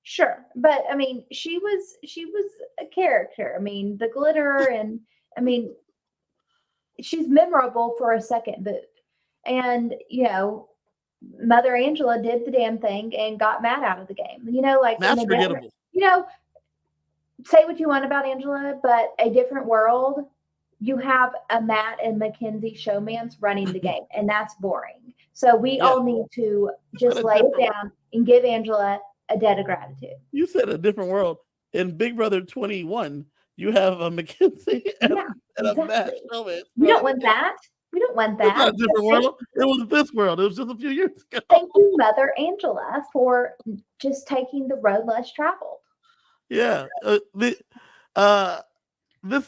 S2: Sure, but I mean, she was a character. I mean, the glitter, and I mean, she's memorable for a second boot. And Mother Angela did the damn thing and got Matt out of the game. Like,
S1: that's forgettable.
S2: Say what you want about Angela, but A Different World, you have a Matt and Mackenzie showmance running the game, and that's boring. So we all need to just lay it down and give Angela a debt of gratitude.
S1: You said A Different World. In Big Brother 21, you have a Mackenzie and a Matt showmance.
S2: We don't want that. We don't want that.
S1: It's not A Different World. It was this world. It was just a few years ago.
S2: Thank you, Mother Angela, for just taking the road less traveled.
S1: Yeah. This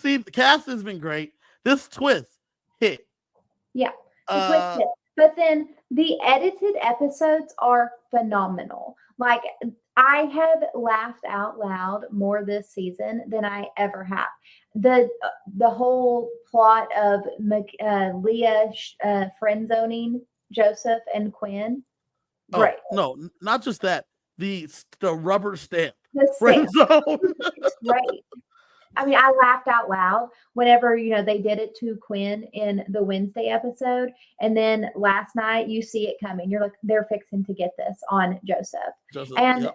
S1: season, the cast has been great. This twist hit.
S2: Yeah. The twist hit. But then the edited episodes are phenomenal. Like, I have laughed out loud more this season than I ever have. The whole plot of Leah friend zoning Joseph and Quinn. Great.
S1: Oh, no, not just that. The rubber stamp.
S2: The
S1: friend zone.
S2: Right. I mean, I laughed out loud whenever, they did it to Quinn in the Wednesday episode. And then last night you see it coming. You're like, they're fixing to get this on Joseph. And,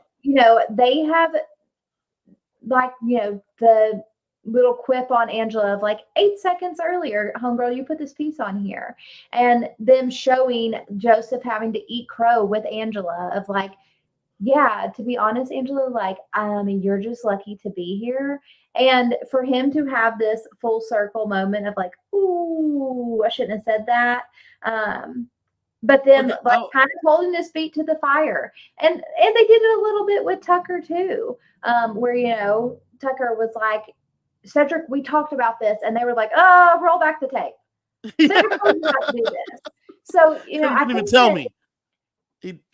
S2: they have, like, the little quip on Angela of like 8 seconds earlier, homegirl, you put this piece on here. And them showing Joseph having to eat crow with Angela of like, yeah, to be honest, Angela, like, you're just lucky to be here. And for him to have this full circle moment of like, ooh, I shouldn't have said that. But then kind of holding his feet to the fire. And they did it a little bit with Tucker too, where, Tucker was like, Cedric, we talked about this. And they were like, oh, roll back the tape. Cedric told you not to do this. So,
S1: I didn't even tell me.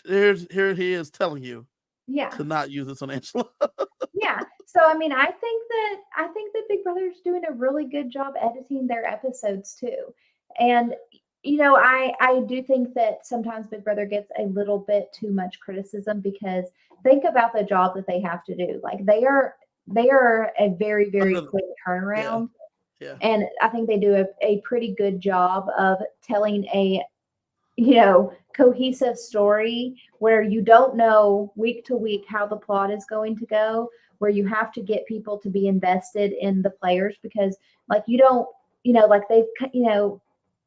S1: Here he is telling you to not use this on Angela.
S2: Yeah. So I mean, I think that Big Brother's doing a really good job editing their episodes too. And I do think that sometimes Big Brother gets a little bit too much criticism, because think about the job that they have to do. Like, they are a very, very quick turnaround.
S1: Yeah.
S2: And I think they do a pretty good job of telling a cohesive story where you don't know week to week how the plot is going to go, where you have to get people to be invested in the players because like you don't, like they've,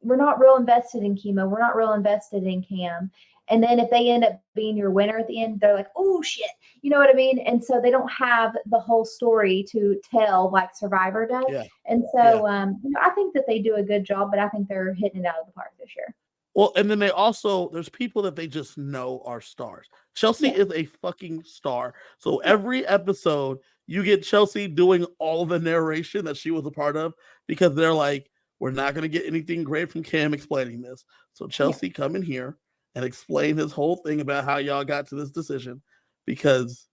S2: we're not real invested in Chemo. We're not real invested in Cam. And then if they end up being your winner at the end, they're like, oh shit, you know what I mean? And so they don't have the whole story to tell like Survivor does.
S1: Yeah.
S2: And so I think that they do a good job, but I think they're hitting it out of the park this year.
S1: Well, and then there's people that they just know are stars. Chelsea is a fucking star. So every episode, you get Chelsea doing all the narration that she was a part of because they're like, we're not going to get anything great from Cam explaining this. So Chelsea, come in here and explain this whole thing about how y'all got to this decision because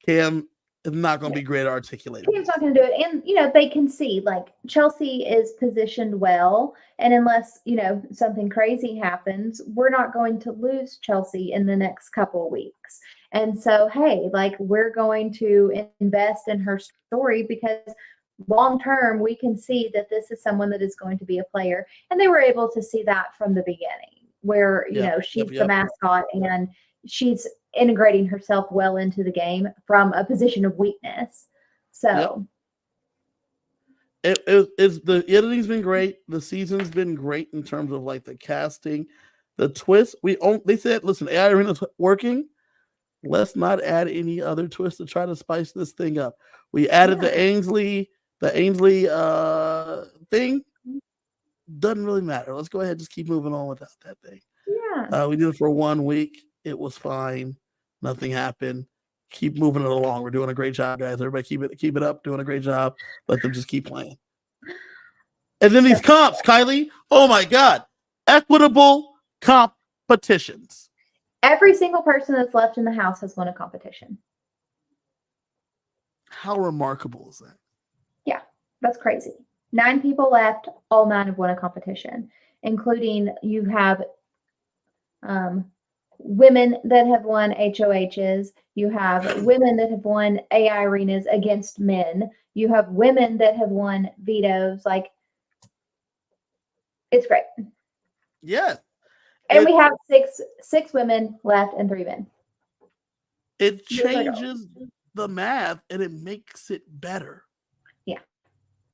S1: Cam is not going to be great at articulating.
S2: Cam's not going to do it. And, they can see like Chelsea is positioned well. And unless, something crazy happens, we're not going to lose Chelsea in the next couple of weeks. And so, hey, like we're going to invest in her story because long term, we can see that this is someone that is going to be a player. And they were able to see that from the beginning where, she's the mascot and she's integrating herself well into the game from a position of weakness. So
S1: the editing's been great. The season's been great in terms of like the casting, the twist. They said, listen, AI Arena's working. Let's not add any other twists to try to spice this thing up. We added the Ainsley thing. Doesn't really matter. Let's go ahead and just keep moving on without that thing.
S2: Yeah.
S1: We did it for 1 week. It was fine. Nothing happened. Keep moving it along. We're doing a great job, guys. Everybody keep it up. Doing a great job. Let them just keep playing. And then these comps, Kylie. Oh my God. Equitable competitions.
S2: Every single person that's left in the house has won a competition.
S1: How remarkable is that?
S2: Yeah, that's crazy. 9 people left. All 9 have won a competition, including you have women that have won HOHs. You have women that have won AI arenas against men. You have women that have won vetoes. Like, it's great.
S1: Yeah.
S2: And we have six women left and 3 men.
S1: It changes the math and it makes it better.
S2: Yeah.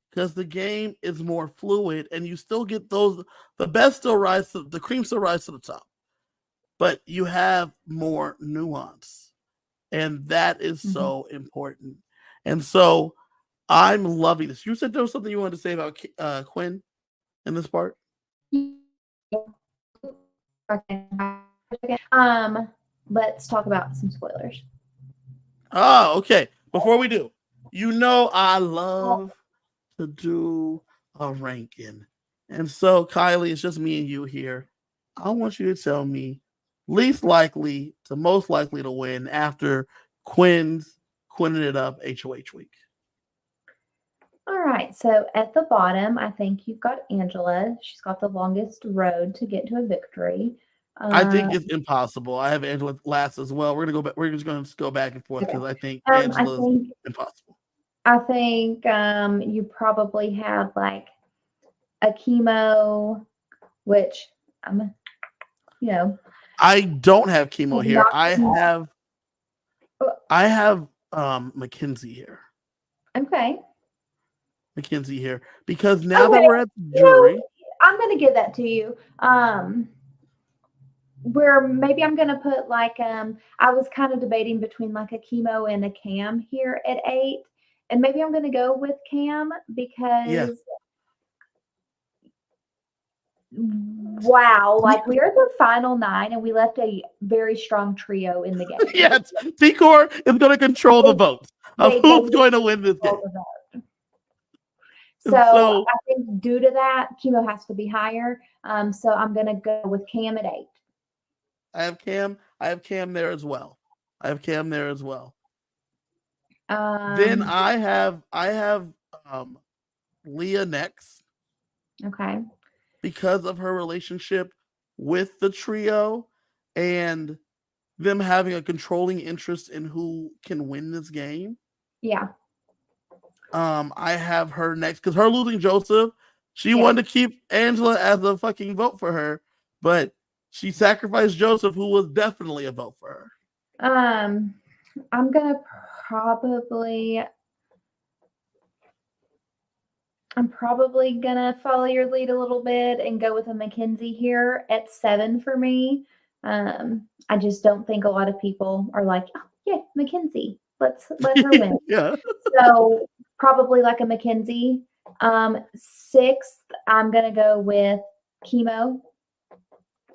S1: Because the game is more fluid and you still get the best still rise the cream still rise to the top. But you have more nuance. And that is so important. And so I'm loving this. You said there was something you wanted to say about Quinn in this part?
S2: Let's talk about some spoilers.
S1: Oh, okay. Before we do, I love to do a ranking. And so, Kylie, it's just me and you here. I want you to tell me least likely to most likely to win after Quinning it up HOH week.
S2: All right. So at the bottom, I think you've got Angela. She's got the longest road to get to a victory.
S1: I think it's impossible. I have Angela last as well. We're gonna go back. We're just gonna go back and forth because I think Angela's impossible.
S2: I think you probably have like a Chemo, which
S1: I don't have Chemo here. I have Mackenzie here.
S2: Okay.
S1: Mackenzie here because now that we're at the jury,
S2: I'm gonna give that to you. Where maybe I'm gonna put like I was kind of debating between like a Chemo and a Cam here at 8, and maybe I'm gonna go with Cam because wow, like we are the final 9 and we left a very strong trio in the game.
S1: Yes, T-Core is gonna control the votes of who's going to win this game.
S2: So I think due to that, Chemo has to be higher. So I'm gonna go with Cam at 8.
S1: I have Cam there as well. Then I have Leah next.
S2: Okay.
S1: Because of her relationship with the trio and them having a controlling interest in who can win this game.
S2: Yeah.
S1: I have her next because her losing Joseph, she
S2: Yeah.
S1: wanted to keep Angela as a fucking vote for her, but she sacrificed Joseph, who was definitely a vote for her.
S2: I'm gonna probably I'm probably gonna follow your lead a little bit and go with a Mackenzie here at 7 for me. I just don't think a lot of people are like, oh yeah, Mackenzie, let's let her win.
S1: Yeah,
S2: So probably like a Mackenzie. Sixth, I'm gonna go with Chemo.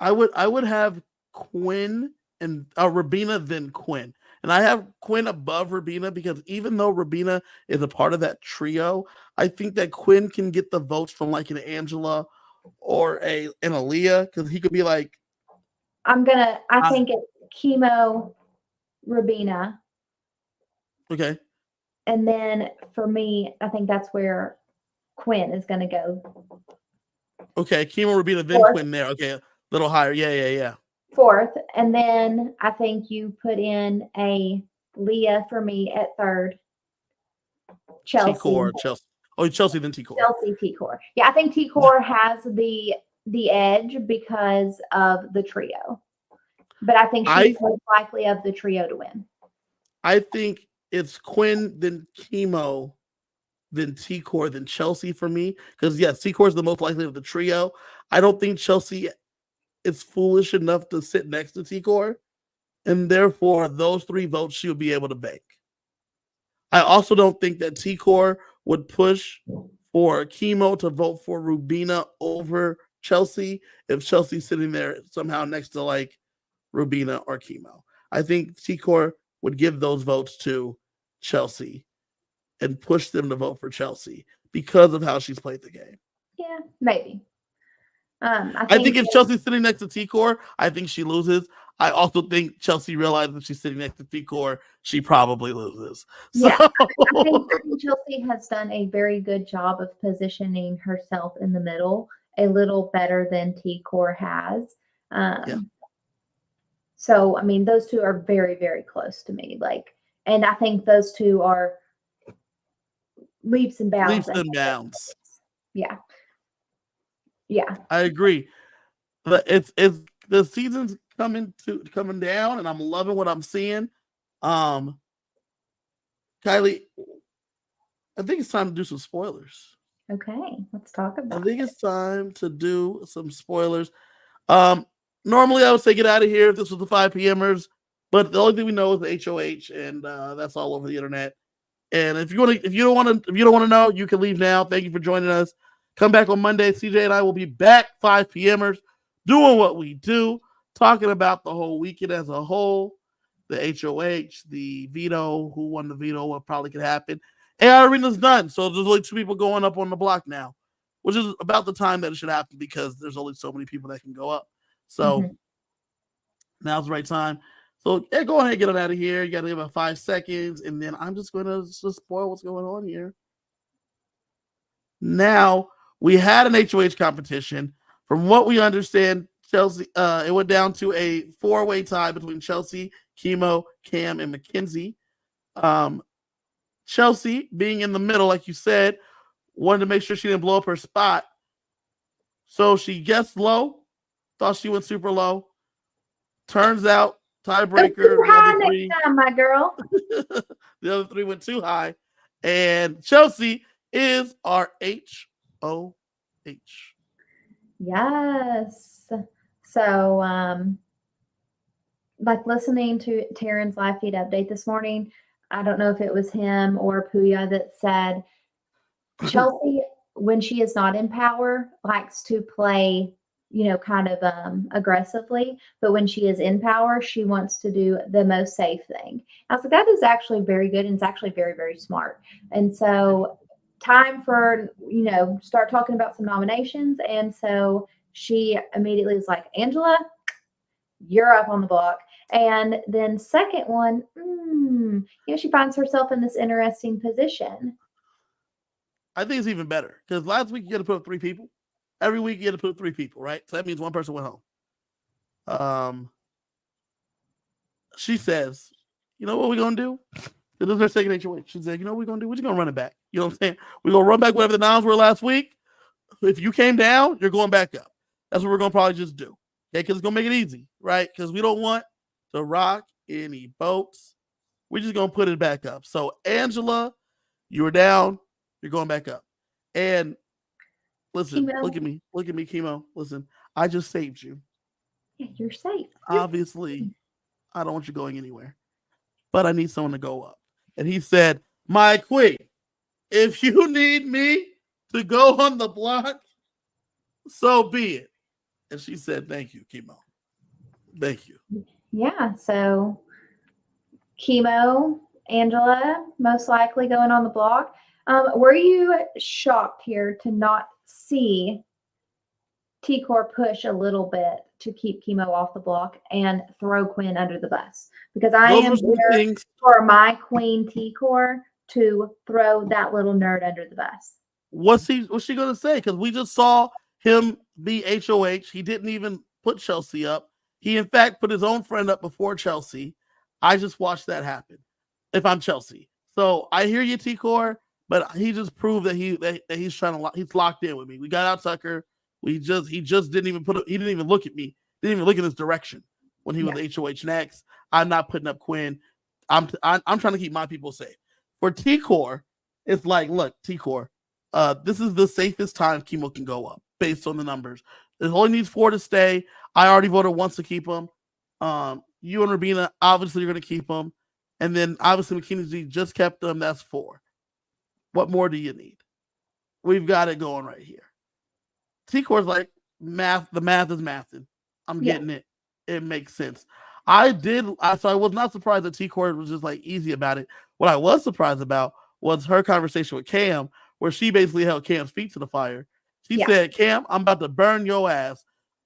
S1: I would have Quinn and Rabina then Quinn. And I have Quinn above Rabina because even though Rabina is a part of that trio, I think that Quinn can get the votes from like an Angela or an Aaliyah because he could be like,
S2: I think it's Chemo, Rabina.
S1: okay,
S2: And then for me, I think that's where Quinn is gonna go.
S1: okay, Kimo Rabina then
S2: Fourth.
S1: Quinn there. Okay, a little higher. Yeah.
S2: Fourth. And then I think you put in a Leah for me at third. Chelsea.
S1: T-Core, Chelsea. Oh, Chelsea then T-Core.
S2: Chelsea T-Core. Yeah, I think T-Core has the edge because of the trio. But I think she's most likely of the trio to win.
S1: I think it's Quinn, then Chemo, then T-Core, then Chelsea for me. Because, yes, T-Core is the most likely of the trio. I don't think Chelsea is foolish enough to sit next to T-Core. And therefore, those 3 votes she would be able to bank. I also don't think that T-Core would push for Chemo to vote for Rubina over Chelsea if Chelsea's sitting there somehow next to like Rubina or Chemo. I think T-Core would give those votes to Chelsea and push them to vote for Chelsea because of how she's played the game.
S2: Yeah, maybe.
S1: I think if Chelsea's sitting next to T-Core, I think she loses. I also think Chelsea realizes if she's sitting next to T-Core, she probably loses. So.
S2: Yeah, I think Chelsea has done a very good job of positioning herself in the middle a little better than T-Core has.
S1: Yeah.
S2: So, I mean, those two are very, very close to me. And I think those two are leaps and bounds.
S1: Leaps and bounds.
S2: Yeah. Yeah.
S1: I agree. But it's the season's coming down, and I'm loving what I'm seeing. Kylie, I think it's time to do some spoilers.
S2: Okay, let's talk about
S1: I think it's time to do some spoilers. Normally I would say get out of here if this was the 5 p.m.ers, but the only thing we know is the HOH, and that's all over the internet. And if you don't want to know, you can leave now. Thank you for joining us. Come back on Monday. CJ and I will be back 5 p.m.ers doing what we do, talking about the whole weekend as a whole, the HOH, the veto, who won the veto, what probably could happen. AI Arena's done, so there's only 2 people going up on the block now, which is about the time that it should happen because there's only so many people that can go up. So now's the right time. So yeah, go ahead and get on out of here. You got to give about 5 seconds, and then I'm just going to just spoil what's going on here. Now, we had an HOH competition. From what we understand, Chelsea, it went down to a 4-way tie between Chelsea, Chemo, Cam, and Mackenzie. Chelsea, being in the middle, like you said, wanted to make sure she didn't blow up her spot. So she guessed low, thought she went super low. Turns out, tiebreaker,
S2: the other 3, next time, my girl.
S1: The other 3 went too high. And Chelsea is our HOH.
S2: Yes. So, like listening to Taryn's live feed update this morning, I don't know if it was him or Puya that said Chelsea, when she is not in power, likes to play, kind of aggressively. But when she is in power, she wants to do the most safe thing. I was like, that is actually very good. And it's actually very, very smart. And so time for, start talking about some nominations. And so she immediately was like, Angela, you're up on the block. And then second one, she finds herself in this interesting position.
S1: I think it's even better because last week you had to put up 3 people. Every week you had to put up 3 people, right? So that means 1 person went home. She says, you know what we're going to do? It is their second HOH. She said, you know what we're going to do? We're just going to run it back. You know what I'm saying? We're going to run back whatever the nouns were last week. If you came down, you're going back up. That's what we're going to probably just do. Okay, because it's going to make it easy, right? Because we don't want to rock any boats. We're just going to put it back up. So, Angela, you were down. You're going back up. And listen,
S2: Chemo.
S1: look at me. Look at me, Chemo. Listen, I just saved you.
S2: Yeah, you're safe.
S1: Obviously, I don't want you going anywhere. But I need someone to go up. And he said, my queen, if you need me to go on the block, so be it. And she said, thank you, Chemo. Thank you.
S2: Yeah, so Chemo, Angela, most likely going on the block. Were you shocked here to not see T-Core push a little bit to keep Chemo off the block and throw Quinn under the bus? Because I am here for my queen T-Core to throw that little nerd under the bus.
S1: What's she going to say? Because we just saw him be HOH. He didn't even put Chelsea up. He, in fact, put his own friend up before Chelsea. I just watched that happen if I'm Chelsea. So I hear you, T-Core, but he just proved that he's trying to he's locked in with me. We got out Tucker. He just didn't even he didn't even look at me. Didn't even look in his direction when he was HOH next. I'm not putting up Quinn. I'm trying to keep my people safe. For T-Core, it's like, look, T-Core, this is the safest time Chemo can go up based on the numbers. It only needs 4 to stay. I already voted once to keep him. You and Rabina, obviously, you're going to keep him. And then, obviously, McKinsey just kept them. That's 4. What more do you need? We've got it going right here. T-Core's like, math. The math is mathing. I'm getting it. It makes sense. So I was not surprised that T-Core was just like easy about it. What I was surprised about was her conversation with Cam, where she basically held Cam's feet to the fire. She said, Cam, I'm about to burn your ass.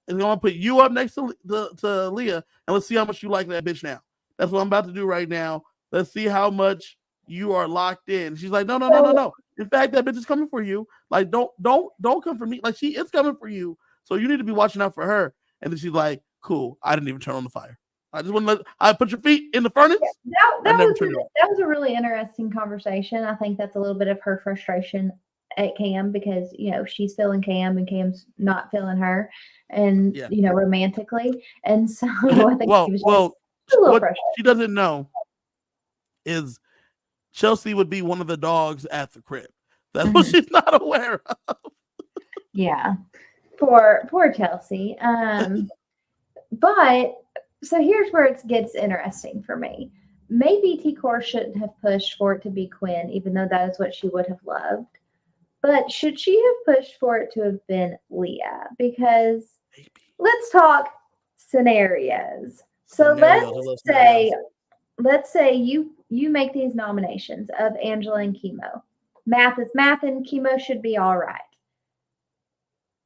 S1: And I'm going to put you up next to Leah, and let's see how much you like that bitch now. That's what I'm about to do right now. Let's see how much you are locked in. She's like, no. In fact, that bitch is coming for you. Like, don't come for me. Like, she is coming for you. So you need to be watching out for her. And then she's like, cool. I didn't even turn on the fire. I just want to I put your feet in the furnace.
S2: That was a really interesting conversation. I think that's a little bit of her frustration at Cam because, you know, she's feeling Cam and Cam's not feeling her and, you know, romantically. And so I think she was
S1: what she doesn't know is Chelsea would be one of the dogs at the crib. That's what she's not aware of.
S2: Yeah. Poor Chelsea. But so here's where it gets interesting for me. Maybe T-Core shouldn't have pushed for it to be Quinn, even though that is what she would have loved. But should she have pushed for it to have been Leah? Because let's talk scenarios. So let's say you make these nominations of Angela and Chemo. Math is math, and Chemo should be all right.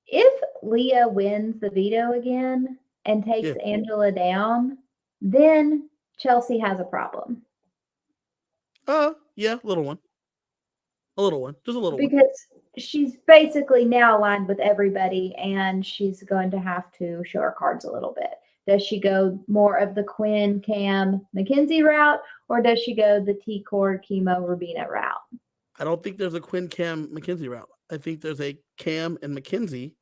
S2: If Leah wins the veto again and takes Angela down, then Chelsea has a problem.
S1: Yeah, a little one. Just a little one.
S2: Because she's basically now aligned with everybody, and she's going to have to show her cards a little bit. Does she go more of the Quinn, Cam, McKenzie route, or does she go the T-Core, Chemo, Rabina route?
S1: I don't think there's a Quinn, Cam, McKenzie route. I think there's a Cam and McKenzie,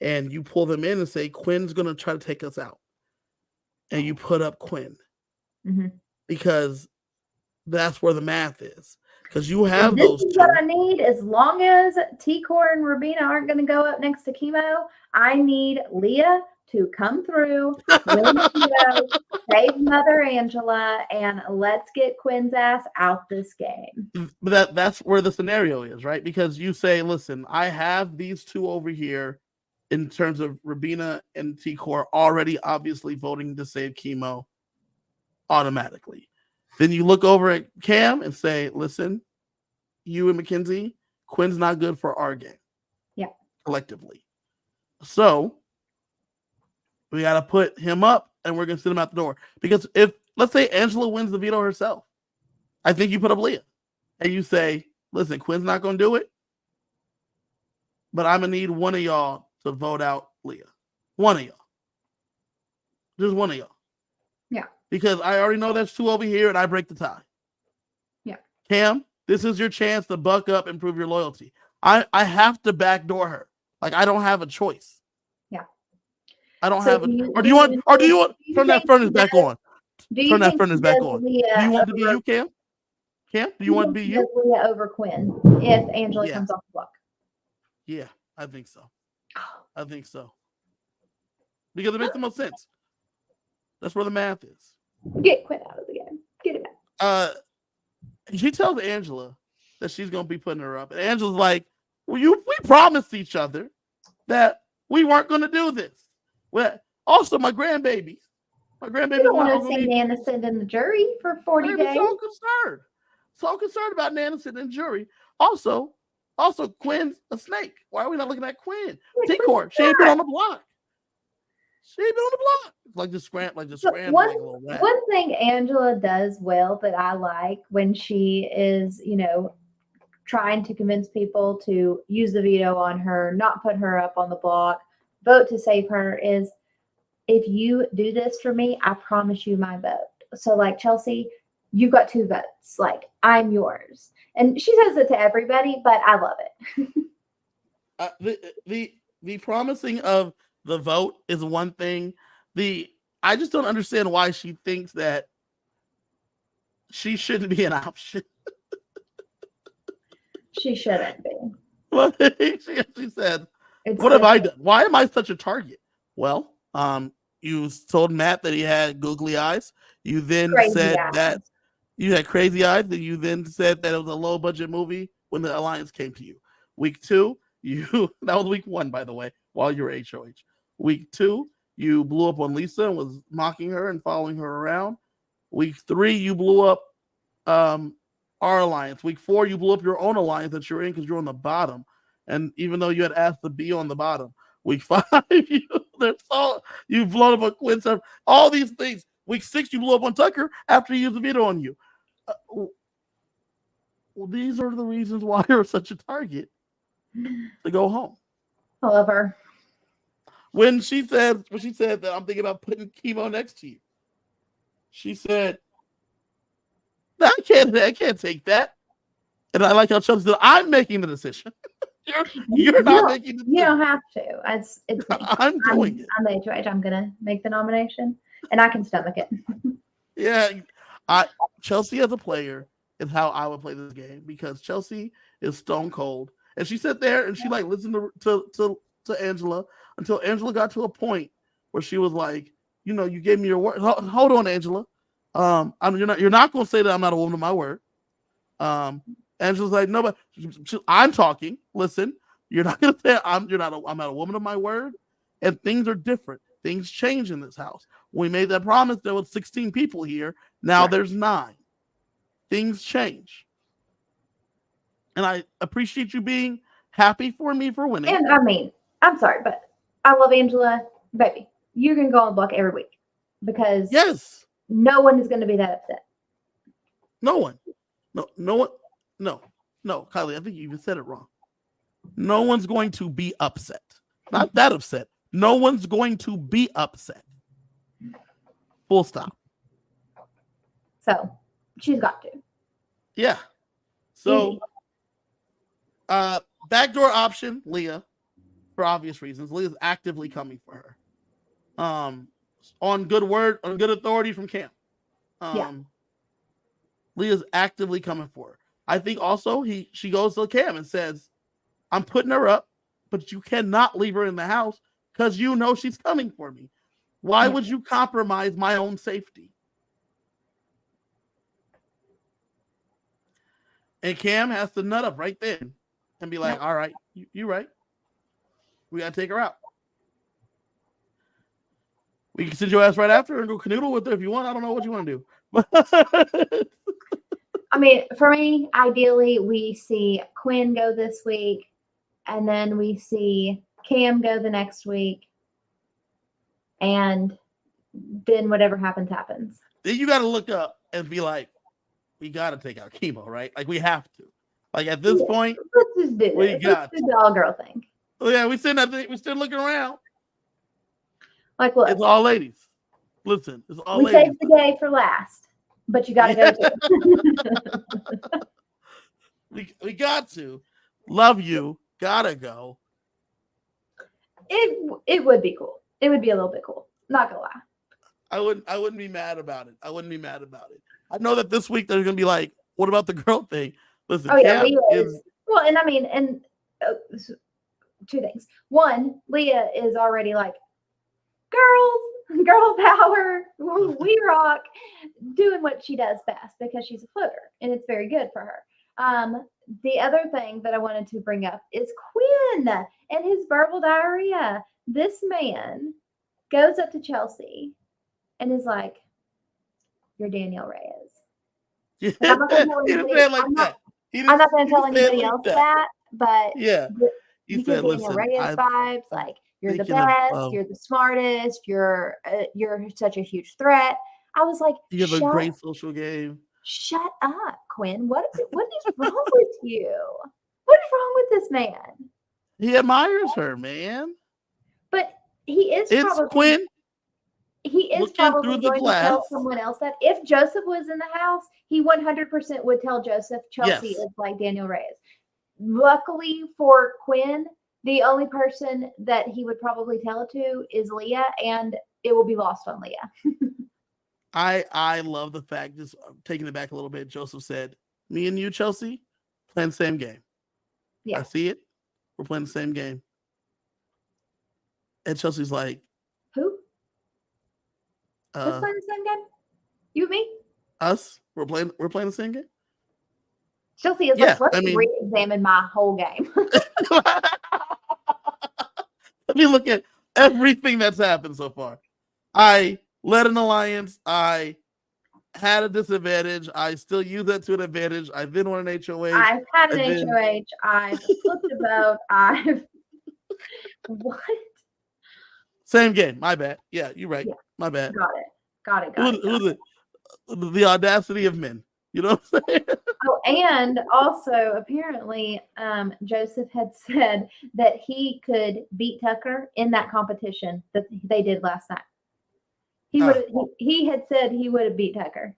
S1: and you pull them in and say, Quinn's going to try to take us out. And you put up Quinn.
S2: Mm-hmm.
S1: Because that's where the math is. Because you have those two.
S2: What I need, as long as T-Core and Rabina aren't going to go up next to Chemo, I need Leah to come through, win the save Mother Angela, and let's get Quinn's ass out this game.
S1: But that's where the scenario is, right? Because you say, listen, I have these two over here in terms of Rabina and T-Core already obviously voting to save Chemo automatically. Then you look over at Cam and say, listen, you and McKenzie, Quinn's not good for our game.
S2: Yeah.
S1: Collectively. So we got to put him up and we're going to send him out the door. Because if, let's say Angela wins the veto herself, I think you put up Leah and you say, listen, Quinn's not going to do it, but I'm going to need one of y'all to vote out Leah. One of y'all. Just one of y'all.
S2: Yeah.
S1: Because I already know there's two over here and I break the tie. Cam, this is your chance to buck up and prove your loyalty. I have to backdoor her. Like, I don't have a choice.
S2: Yeah.
S1: I don't
S2: So
S1: have a. Or do you want? Turn that furnace back on. Turn that furnace back on. Do you want to be you, Cam? Cam, do you want to be you?
S2: Leah over Quinn if Angela comes off the block.
S1: Yeah, I think so. I think so. Because it makes the most sense. That's where the math is.
S2: Get Quinn out of the game. Get him out.
S1: She tells Angela that she's gonna be putting her up, and Angela's like, "Well, we promised each other that we weren't gonna do this." Well, also my grandbabies. My grandbabies.
S2: You don't want to see Nana sit in the jury for 40 days.
S1: So concerned about Nana sitting in jury. Also, Quinn's a snake. Why are we not looking at Quinn? T-Court. She ain't been on the block. Like just scramble.
S2: One thing Angela does well that I like when she is, trying to convince people to use the veto on her, not put her up on the block, vote to save her, is if you do this for me, I promise you my vote. So like Chelsea, you've got 2 votes. Like, I'm yours. And she says it to everybody, but I love
S1: it. The promising of the vote is one thing. I just don't understand why she thinks that she shouldn't be an option.
S2: She shouldn't be.
S1: Well, she said, "What have I done? Why am I such a target?" Well, you told Matt that he had googly eyes. You then said that you had crazy eyes. And you then said that it was a low budget movie when the Alliance came to you. Week 2, that was week 1, by the way, while you were HOH. Week 2, you blew up on Lisa and was mocking her and following her around. Week 3, you blew up our alliance. Week 4, you blew up your own alliance that you're in because you're on the bottom. And even though you had asked to be on the bottom. Week 5, you've blown up on Quinn. All these things. Week 6, you blew up on Tucker after he used the veto on you. Well, these are the reasons why you're such a target to go home.
S2: I love her.
S1: When she said that I'm thinking about putting chemo next to you, she said, I can't take that. And I like how Chelsea said, I'm making the decision. You're not making the decision.
S2: You don't have to. It's me.
S1: I'm doing it.
S2: I'm the HOH. I'm gonna make the nomination, and I can stomach it.
S1: Yeah, Chelsea as a player is how I would play this game, because Chelsea is stone cold, and she sat there and she like listened to Angela until Angela got to a point where she was like, you gave me your word. Hold on, Angela. You're not going to say that I'm not a woman of my word. Angela's like, no, but I'm talking. Listen, you're not going to say I'm not a woman of my word. And things are different. Things change in this house. When we made that promise, there was 16 people here. Now there's 9. Things change. And I appreciate you being happy for me for winning.
S2: And I mean, I'm sorry, but I love Angela. Baby, you're going to go on the block every week because no one is going to be that upset.
S1: No one. No one. No, Kylie, I think you even said it wrong. No one's going to be upset. Not that upset. No one's going to be upset. Full stop.
S2: So she's got to.
S1: Yeah. So backdoor option, Leah, for obvious reasons. Leah's actively coming for her. On good authority from Cam. Leah's actively coming for her. I think also she goes to Cam and says, I'm putting her up, but you cannot leave her in the house because she's coming for me. Why would you compromise my own safety? And Cam has to nut up right then and be like, all right, you're right. We got to take her out. We can send your ass right after and go canoodle with her if you want. I don't know what you want to do.
S2: I mean, for me, ideally, we see Quinn go this week, and then we see Cam go the next week, and then whatever happens, happens.
S1: Then you got to look up and be like, we got to take out chemo, right? Like, we have to. Like, at this point,
S2: let's just do this. Let's do the all-girl thing.
S1: Oh, yeah, we're still looking around.
S2: Like, what?
S1: It's all ladies. Listen, it's all ladies.
S2: We saved the day for last. But you got to go to
S1: We got to. Love you. Gotta go.
S2: It would be cool. It would be a little bit cool. Not gonna lie.
S1: I wouldn't be mad about it. I wouldn't be mad about it. I know that this week they're gonna be like, what about the girl thing? Listen,
S2: Oh yeah,
S1: Cam
S2: Leah
S1: is
S2: is well, and I mean, and two things. One, Leah is already like, girl power, we rock, doing what she does best because she's a floater, and it's very good for her. The other thing that I wanted to bring up is Quinn and his verbal diarrhea. This man goes up to Chelsea and is like, "You're Daniel Reyes." And I'm not going to tell
S1: he didn't
S2: anybody.
S1: say it like that.
S2: I'm not going to tell
S1: He didn't say it
S2: anybody
S1: like
S2: else that, but
S1: Yeah.
S2: you
S1: He
S2: get
S1: said,
S2: Daniel
S1: listen,
S2: Reyes vibes, like you're the
S1: thinking
S2: best, you're the smartest, you're such a huge threat. I was like,
S1: you have a great social game.
S2: Shut up, Quinn. What is wrong with you? What is wrong with this man?
S1: He admires her, man.
S2: But he is
S1: It's
S2: probably
S1: Quinn
S2: he is
S1: looking
S2: probably
S1: through the
S2: going to tell
S1: glass.
S2: someone else that if Joseph was in the house, he 100% would tell Joseph Chelsea
S1: Yes.
S2: is like Daniel Reyes. Luckily for Quinn, the only person that he would probably tell it to is Leah, and it will be lost on Leah.
S1: I love the fact, just taking it back a little bit, Joseph said, me and you, Chelsea, playing the same game.
S2: Yeah.
S1: I see it. We're playing the same game. And Chelsea's like,
S2: Who? Who's playing the same game? You and me?
S1: Us? We're playing the same game?
S2: Chelsea is like, let's re-examine my whole game.
S1: Let me look at everything that's happened so far. I led an alliance. I had a disadvantage. I still use that to an advantage. I then won an HOH.
S2: I've had an HOH. I've flipped a vote. I've what?
S1: Same game. My bad. Yeah, you're right. Yeah. My bad.
S2: Got it.
S1: The audacity of men. You know what I'm saying?
S2: Oh, and also apparently, Joseph had said that he could beat Tucker in that competition that they did last night. He had said he would have beat Tucker.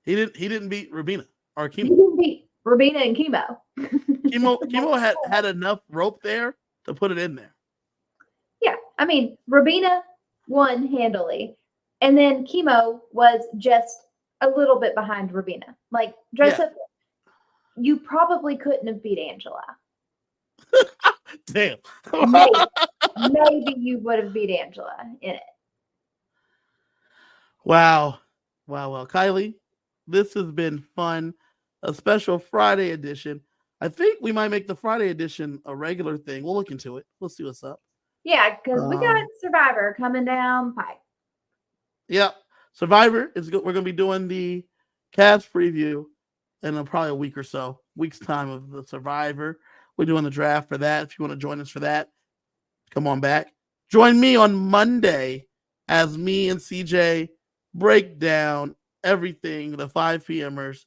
S1: He didn't beat Rubina or Chemo.
S2: He didn't beat Rubina and Chemo.
S1: Chemo had enough rope there to put it in there.
S2: Yeah, I mean, Rubina won handily, and then Chemo was just a little bit behind Rubina. Like, Joseph, you probably couldn't have beat Angela.
S1: Damn.
S2: Maybe you would have beat Angela in it.
S1: Wow. Well, Kylie, this has been fun. A special Friday edition. I think we might make the Friday edition a regular thing. We'll look into it. We'll see what's up.
S2: Yeah, because we got Survivor coming down pipe.
S1: Yeah. Survivor is good. We're going to be doing the cast preview in probably a week's time of the Survivor. We're doing the draft for that. If you want to join us for that, come on back. Join me on Monday as me and CJ break down everything, the 5 p.m.ers,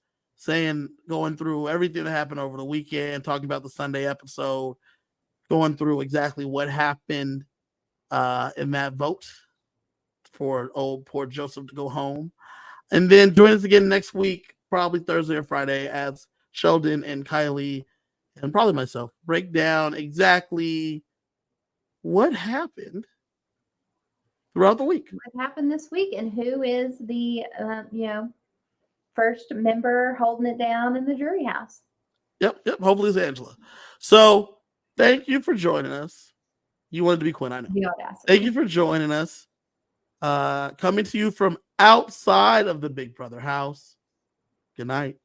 S1: going through everything that happened over the weekend, talking about the Sunday episode, going through exactly what happened in that vote for poor Joseph to go home. And then join us again next week, probably Thursday or Friday, as Sheldon and Kylie and probably myself break down exactly what happened throughout the week.
S2: What happened this week and who is the first member holding it down in the jury house.
S1: Yep. Hopefully it's Angela. So thank you for joining us. You wanted to be Quinn, I know. Thank you for joining us. Coming to you from outside of the Big Brother house. Good night.